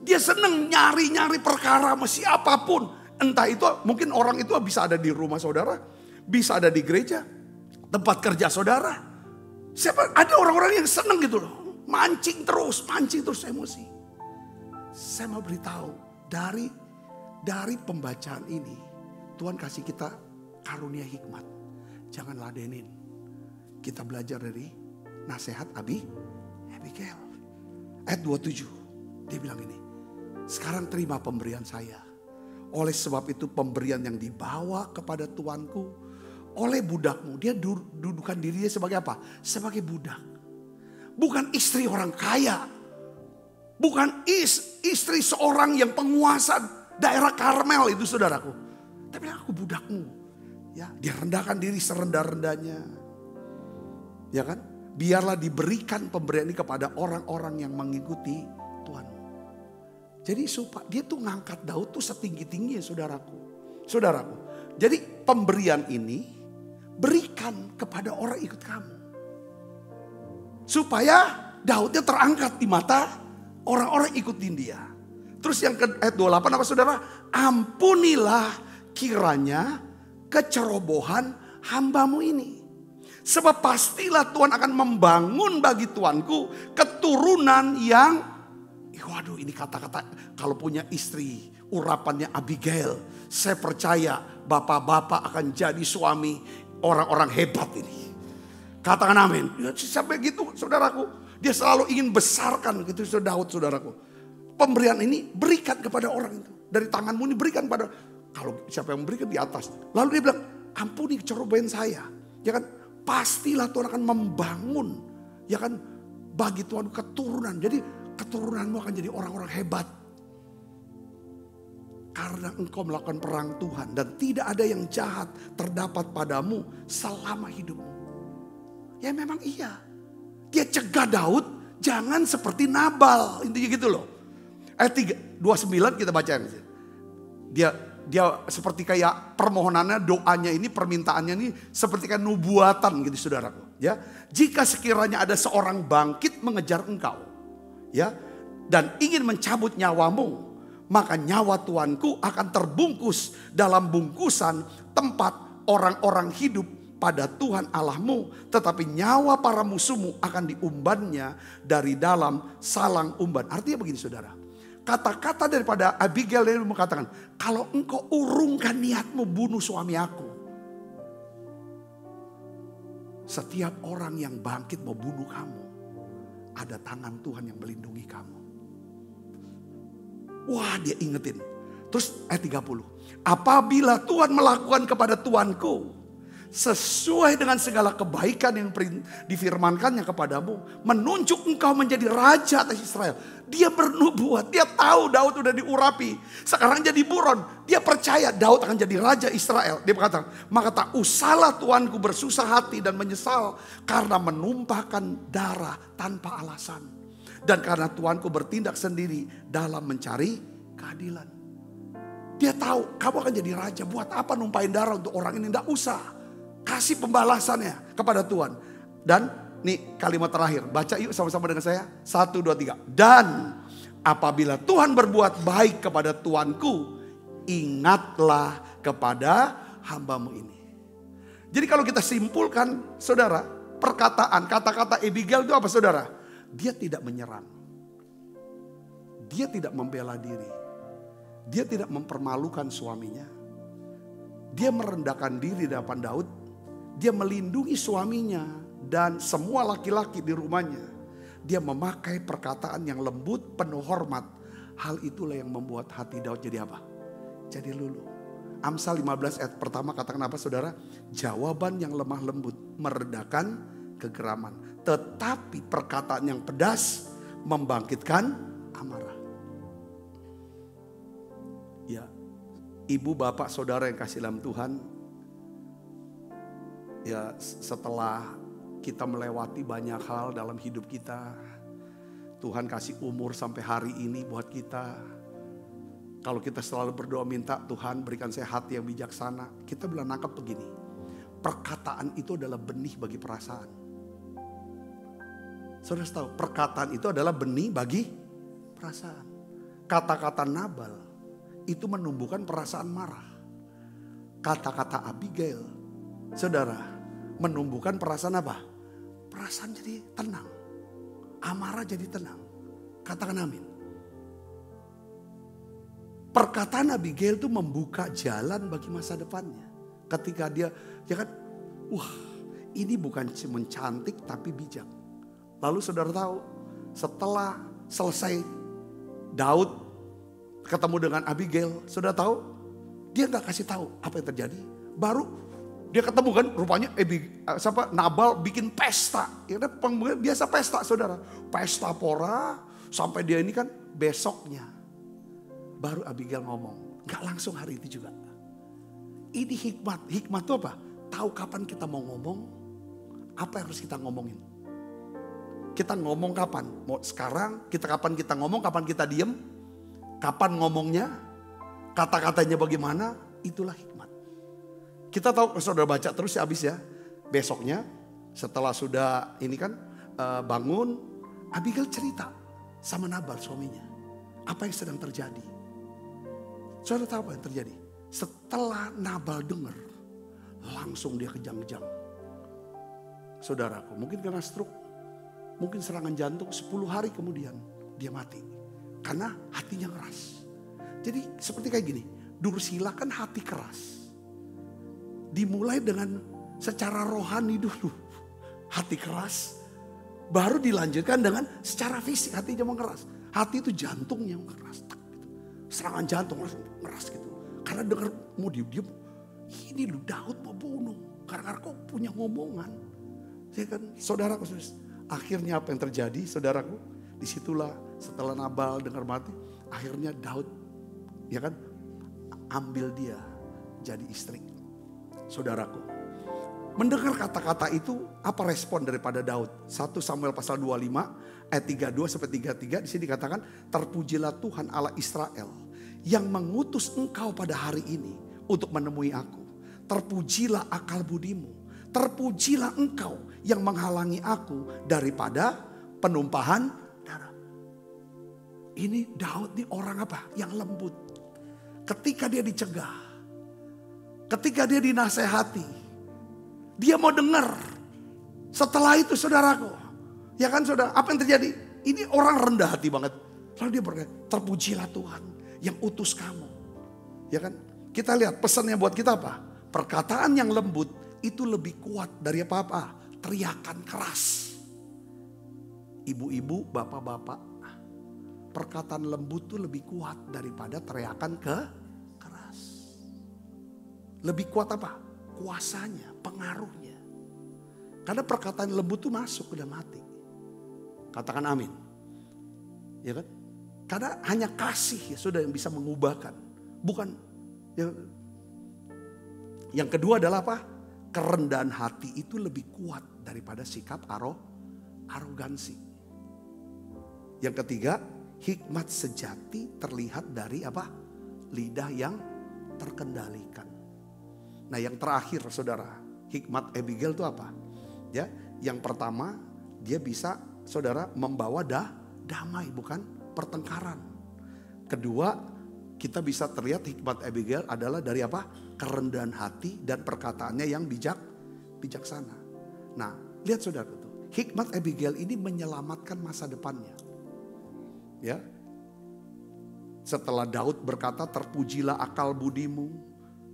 Dia senang nyari-nyari perkara sama siapapun. Entah itu mungkin orang itu bisa ada di rumah saudara. Bisa ada di gereja. Tempat kerja saudara. Ada orang-orang yang senang gitu loh. Mancing terus emosi. Saya mau beritahu. Dari pembacaan ini. Tuhan kasih kita karunia hikmat. Jangan ladenin. Kita belajar dari nasihat Abigail. Ayat 27. Dia bilang ini. Sekarang terima pemberian saya. Oleh sebab itu pemberian yang dibawa kepada tuanku oleh budakmu. Dia dudukan dirinya sebagai apa? Sebagai budak. Bukan istri orang kaya. Bukan istri seorang yang penguasa daerah Karmel itu saudaraku. Tapi aku budakmu. Ya, dia rendahkan diri serendah-rendahnya. Ya kan? Biarlah diberikan pemberian ini kepada orang-orang yang mengikuti Tuhan. Jadi dia tuh ngangkat Daud tuh setinggi-tingginya saudaraku. Jadi pemberian ini berikan kepada orang ikut kamu. Supaya Daudnya terangkat di mata orang-orang ikutin dia. Terus yang ke ayat 28 apa saudara? Ampunilah kiranya kecerobohan hambamu ini. Sebab pastilah Tuhan akan membangun bagi tuanku keturunan yang... Waduh, ini kata-kata kalau punya istri urapannya Abigail. Saya percaya bapak-bapak akan jadi suami orang-orang hebat ini. Katakan amin. Ya, sampai gitu saudaraku. Dia selalu ingin besarkan gitu Daud saudaraku. Pemberian ini berikan kepada orang itu. Dari tanganmu ini berikan pada. Kalau siapa yang memberikan di atas. Lalu dia bilang ampuni kecerobohan saya. Ya kan. Pastilah Tuhan akan membangun. Ya kan. Bagi Tuhan keturunan. Jadi keturunanmu akan jadi orang-orang hebat. Karena engkau melakukan perang Tuhan. Dan tidak ada yang jahat terdapat padamu selama hidupmu. Ya memang iya. Dia cegah Daud jangan seperti Nabal. Intinya gitu loh. Ayat 29 kita baca. Dia seperti kayak permohonannya, doanya ini, permintaannya ini seperti kayak nubuatan gitu saudaraku. Ya, jika sekiranya ada seorang bangkit mengejar engkau. Ya, dan ingin mencabut nyawamu, maka nyawa tuanku akan terbungkus dalam bungkusan tempat orang-orang hidup pada Tuhan Allahmu, tetapi nyawa para musuhmu akan diumbannya dari dalam salang umban. Artinya begini saudara, kata-kata daripada Abigail dia mengatakan, kalau engkau urungkan niatmu bunuh suami aku, Setiap orang yang bangkit mau bunuh kamu, ada tangan Tuhan yang melindungi kamu. Wah, dia ingetin. Terus ayat 30. Apabila Tuhan melakukan kepada tuanku sesuai dengan segala kebaikan yang difirmankannya kepadamu, menunjuk engkau menjadi raja atas Israel. Dia bernubuat, dia tahu Daud udah diurapi, sekarang jadi buron. Dia percaya Daud akan jadi raja Israel. Dia berkata, maka tak usahlah tuanku bersusah hati dan menyesal karena menumpahkan darah tanpa alasan. Dan karena tuanku bertindak sendiri dalam mencari keadilan. Dia tahu kamu akan jadi raja, buat apa numpahin darah untuk orang ini, tidak usah. Kasih pembalasannya kepada Tuhan. Dan nih kalimat terakhir. Baca yuk sama-sama dengan saya. 1, 2, 3. Dan apabila Tuhan berbuat baik kepada tuanku, ingatlah kepada hambamu ini. Jadi kalau kita simpulkan, saudara, perkataan, kata-kata Abigail itu apa, saudara? Dia tidak menyerang. Dia tidak membela diri. Dia tidak mempermalukan suaminya. Dia merendahkan diri di hadapan Daud. Dia melindungi suaminya dan semua laki-laki di rumahnya. Dia memakai perkataan yang lembut, penuh hormat. Hal itulah yang membuat hati Daud jadi apa? Jadi luluh. Amsal 15 ayat pertama katakan apa, saudara? Jawaban yang lemah lembut meredakan kegeraman. Tetapi perkataan yang pedas membangkitkan amarah. Ya, ibu, bapak, saudara yang kasih dalam Tuhan. Ya, setelah kita melewati banyak hal dalam hidup kita, Tuhan kasih umur sampai hari ini buat kita. Kalau kita selalu berdoa minta Tuhan berikan saya hati yang bijaksana, kita bilang nangkep begini. Perkataan itu adalah benih bagi perasaan. Saudara tahu, perkataan itu adalah benih bagi perasaan. Kata-kata Nabal itu menumbuhkan perasaan marah. Kata-kata Abigail, saudara, menumbuhkan perasaan apa? Perasaan jadi tenang. Amarah jadi tenang. Katakan amin. Perkataan Abigail itu membuka jalan bagi masa depannya. Ketika dia, ya kan, wah ini bukan cuma cantik tapi bijak. Lalu saudara tahu, setelah selesai Daud ketemu dengan Abigail, saudara tahu, dia nggak kasih tahu apa yang terjadi. Baru dia ketemu kan, rupanya Nabal bikin pesta. Ya, biasa pesta, saudara. Pesta pora, sampai dia ini kan besoknya. Baru Abigail ngomong, nggak langsung hari itu juga. Ini hikmat. Hikmat itu apa? Tahu kapan kita mau ngomong, apa yang harus kita ngomongin. Kita ngomong kapan? Mau sekarang, kapan kita ngomong, kapan kita diem, kapan ngomongnya, kata-katanya bagaimana, itulah hikmat. Kita tahu, saudara baca terus ya habis ya. Besoknya setelah sudah ini kan bangun, Abigail cerita sama Nabal suaminya. Apa yang sedang terjadi. Saudara tahu apa yang terjadi? Setelah Nabal dengar, langsung dia kejang-kejang. Saudaraku, mungkin kena stroke, mungkin serangan jantung, 10 hari kemudian dia mati. Karena hatinya keras. Jadi seperti kayak gini, Dursila kan hati keras. Dimulai dengan secara rohani dulu, hati keras. Baru dilanjutkan dengan secara fisik, hatinya mengeras. Hati itu jantungnya mengeras. Serangan jantung langsung mengeras gitu. Karena dengar mau diem, ini lu Daud mau bunuh. Karena kau punya ngomongan. Ya kan, saudaraku, akhirnya apa yang terjadi, saudaraku? Disitulah setelah Nabal dengar mati, akhirnya Daud, ya kan, ambil dia jadi istri. Saudaraku, mendengar kata-kata itu, apa respon daripada Daud? 1 Samuel pasal 25 ayat 32 sampai 33 di sini dikatakan, terpujilah Tuhan Allah Israel yang mengutus engkau pada hari ini untuk menemui aku. Terpujilah akal budimu, terpujilah engkau yang menghalangi aku daripada penumpahan darah. Ini Daud nih orang apa? Yang lembut. Ketika dia dicegah, ketika dia dinasehati, dia mau dengar. Setelah itu saudaraku, ya kan saudara, apa yang terjadi? Ini orang rendah hati banget. Lalu dia berkata, terpujilah Tuhan yang utus kamu. Ya kan? Kita lihat pesannya buat kita apa? Perkataan yang lembut itu lebih kuat dari apa-apa. teriakan keras. Ibu-ibu, bapak-bapak, perkataan lembut tuh lebih kuat daripada teriakan keras. Lebih kuat apa? Kuasanya, pengaruhnya. Karena perkataan lembut tuh masuk ke dalam hati. Katakan amin. Ya kan? Karena hanya kasih ya sudah yang bisa mengubahkan. Bukan. Ya. Yang kedua adalah apa? Kerendahan hati itu lebih kuat daripada sikap arogansi. Yang ketiga, hikmat sejati terlihat dari apa? Lidah yang terkendalikan. Nah yang terakhir saudara, hikmat Abigail itu apa? Ya, yang pertama dia bisa saudara membawa damai bukan pertengkaran. Kedua, kita bisa terlihat hikmat Abigail adalah dari apa? Kerendahan hati dan perkataannya yang bijaksana. Nah, lihat saudara itu. Hikmat Abigail ini menyelamatkan masa depannya. Ya. Setelah Daud berkata, terpujilah akal budimu.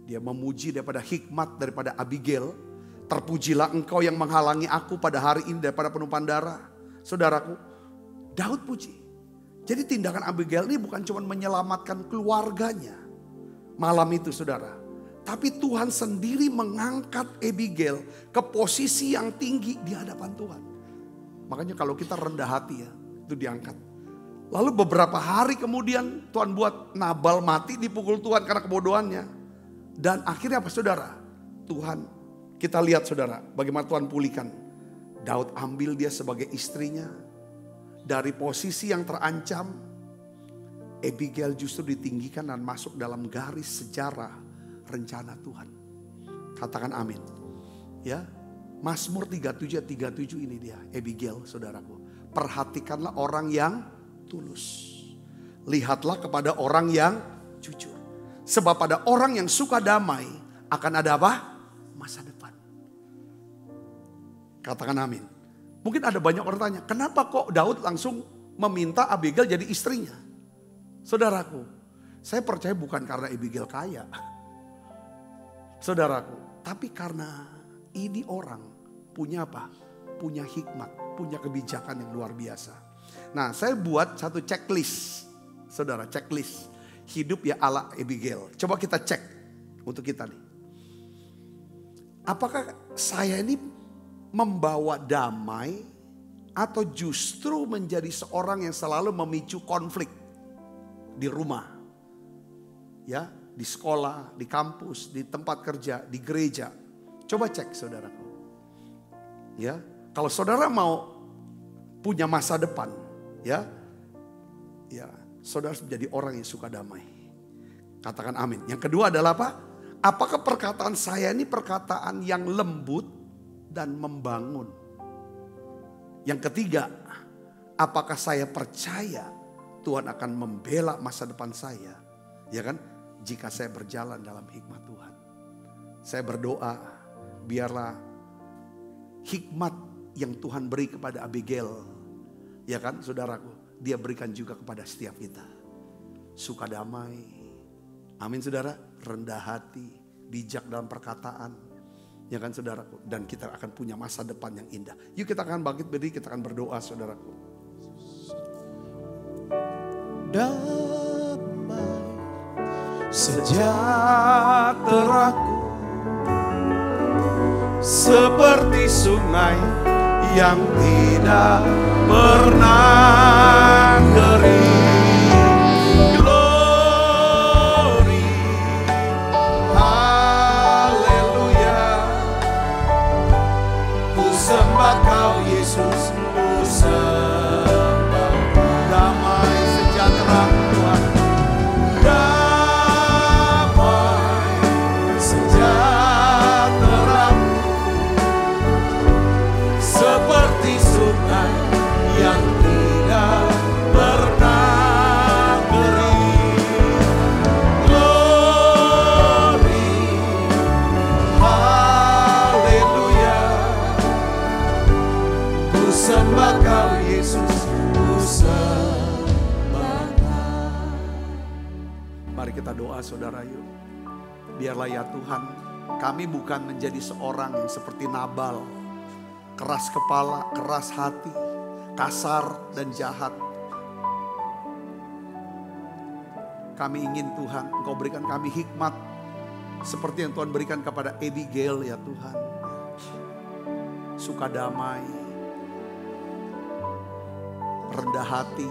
Dia memuji daripada hikmat daripada Abigail. Terpujilah engkau yang menghalangi aku pada hari ini daripada penumpahan darah. Saudaraku, Daud puji. Jadi tindakan Abigail ini bukan cuma menyelamatkan keluarganya malam itu saudara. Tapi Tuhan sendiri mengangkat Abigail ke posisi yang tinggi di hadapan Tuhan. Makanya kalau kita rendah hati ya, itu diangkat. Lalu beberapa hari kemudian Tuhan buat Nabal mati dipukul Tuhan karena kebodohannya. Dan akhirnya apa saudara? Tuhan, kita lihat saudara bagaimana Tuhan pulihkan. Daud ambil dia sebagai istrinya. Dari posisi yang terancam, Abigail justru ditinggikan dan masuk dalam garis sejarah rencana Tuhan. Katakan amin. Ya, Mazmur 37 ini dia, Abigail saudaraku. Perhatikanlah orang yang tulus. Lihatlah kepada orang yang jujur. Sebab pada orang yang suka damai akan ada apa? Masa depan. Katakan amin. Mungkin ada banyak orang tanya, kenapa kok Daud langsung meminta Abigail jadi istrinya? Saudaraku, saya percaya bukan karena Abigail kaya. Saudaraku, tapi karena ini orang punya apa? Punya hikmat, punya kebijakan yang luar biasa. Nah, saya buat satu checklist. Saudara, checklist hidup ya ala Abigail. Coba kita cek untuk kita nih. Apakah saya ini membawa damai atau justru menjadi seorang yang selalu memicu konflik di rumah, ya, di sekolah, di kampus, di tempat kerja, di gereja. Coba cek saudaraku. Ya, kalau saudara mau punya masa depan, ya, saudara harus menjadi orang yang suka damai. Katakan amin. Yang kedua adalah apa? Apakah perkataan saya ini perkataan yang lembut dan membangun? Yang ketiga, apakah saya percaya Tuhan akan membela masa depan saya? Ya kan? Jika saya berjalan dalam hikmat Tuhan. Saya berdoa, biarlah hikmat yang Tuhan beri kepada Abigail, ya kan saudaraku, dia berikan juga kepada setiap kita. Suka damai, amin saudara, rendah hati, bijak dalam perkataan. Ya kan saudaraku, dan kita akan punya masa depan yang indah. Yuk kita akan bangkit berdiri, kita akan berdoa saudaraku. Damai sejahteraku seperti sungai yang tidak pernah kering. Yesus, ku sembah. Damai sejahtera Tuhan. Damai sejahtera seperti sungai yang tidak pernah kering. Glory, haleluya. Sembah kau Yesus, ku sembah kau. Mari kita doa saudara yuk. Biarlah ya Tuhan, kami bukan menjadi seorang yang seperti Nabal. keras kepala, keras hati, kasar dan jahat. Kami ingin Tuhan, Engkau berikan kami hikmat seperti yang Tuhan berikan kepada Abigail ya Tuhan. Suka damai, rendah hati,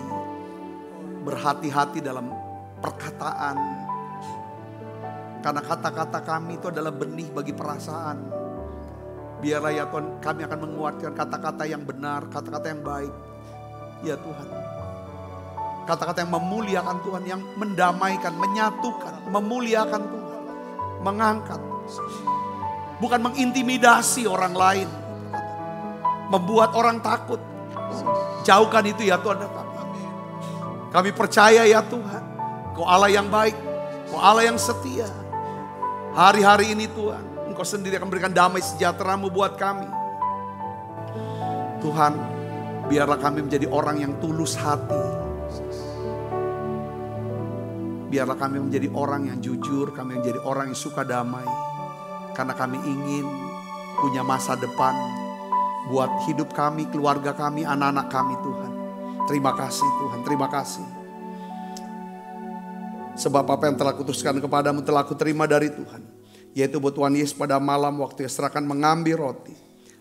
berhati-hati dalam perkataan. Karena kata-kata kami itu adalah benih bagi perasaan. Biarlah ya Tuhan, kami akan menguatkan kata-kata yang benar, kata-kata yang baik. Ya Tuhan. Kata-kata yang memuliakan Tuhan, yang mendamaikan, menyatukan, memuliakan Tuhan. Mengangkat. Bukan mengintimidasi orang lain. Membuat orang takut. Jauhkan itu ya Tuhan. Kami percaya ya Tuhan. Kau Allah yang baik. Kau Allah yang setia. Hari-hari ini Tuhan, Engkau sendiri akan berikan damai sejahtera-Mu buat kami. Tuhan, biarlah kami menjadi orang yang tulus hati. Biarlah kami menjadi orang yang jujur, kami menjadi orang yang suka damai. Karena kami ingin punya masa depan buat hidup kami, keluarga kami, anak-anak kami Tuhan. Terima kasih Tuhan, terima kasih. Sebab apa yang telah kuteruskan kepadamu telah kuterima dari Tuhan. Yaitu buat Tuhan Yesus pada malam waktu ia serahkan mengambil roti.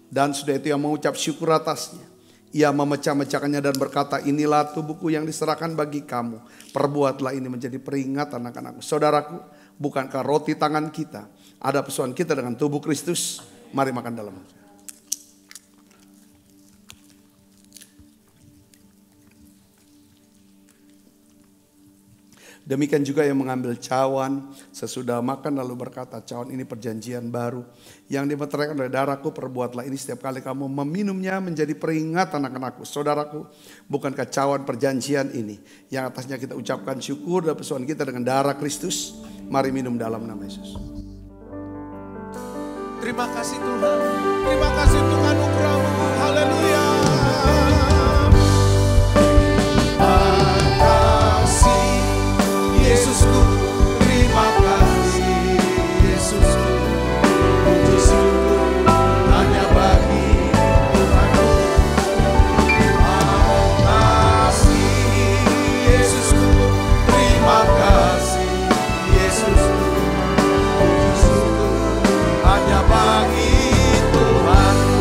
Dan sudah itu ia mengucap syukur atasnya. Ia memecah-mecahkannya dan berkata, inilah tubuhku yang diserahkan bagi kamu. Perbuatlah ini menjadi peringatan anak-anakku. Saudaraku, bukankah roti tangan kita ada persoalan kita dengan tubuh Kristus? Mari makan dalam. Demikian juga yang mengambil cawan sesudah makan lalu berkata, cawan ini perjanjian baru yang dimeteraikan oleh darahku, perbuatlah ini setiap kali kamu meminumnya menjadi peringatan anak-anakku. Saudaraku, bukankah cawan perjanjian ini yang atasnya kita ucapkan syukur dan persoalan kita dengan darah Kristus? Mari minum dalam nama Yesus. Terima kasih Tuhan. Terima kasih untuk anugerah-Mu. Haleluya. Yesusku, terima kasih Yesusku, puji syukur hanya bagi Tuhanku. Makasih Yesusku, terima kasih Yesusku, puji syukur hanya bagi Tuhanku.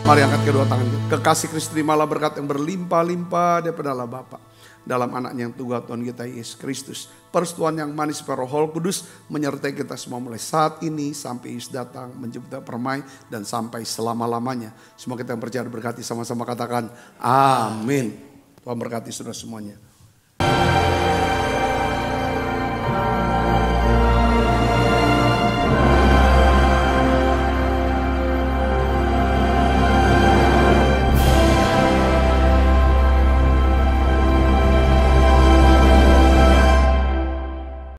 Mari angkat kedua tangan. Kekasih Kristus terimalah berkat yang berlimpah-limpah daripada Allah Bapa dalam anaknya yang tunggal Tuhan kita Yesus Kristus. Persetujuan yang manis per Roh Kudus menyertai kita semua mulai saat ini sampai Yesus datang menjemput permai dan sampai selama-lamanya. Semua kita yang percaya berkati sama-sama katakan amin. Tuhan berkati saudara semuanya.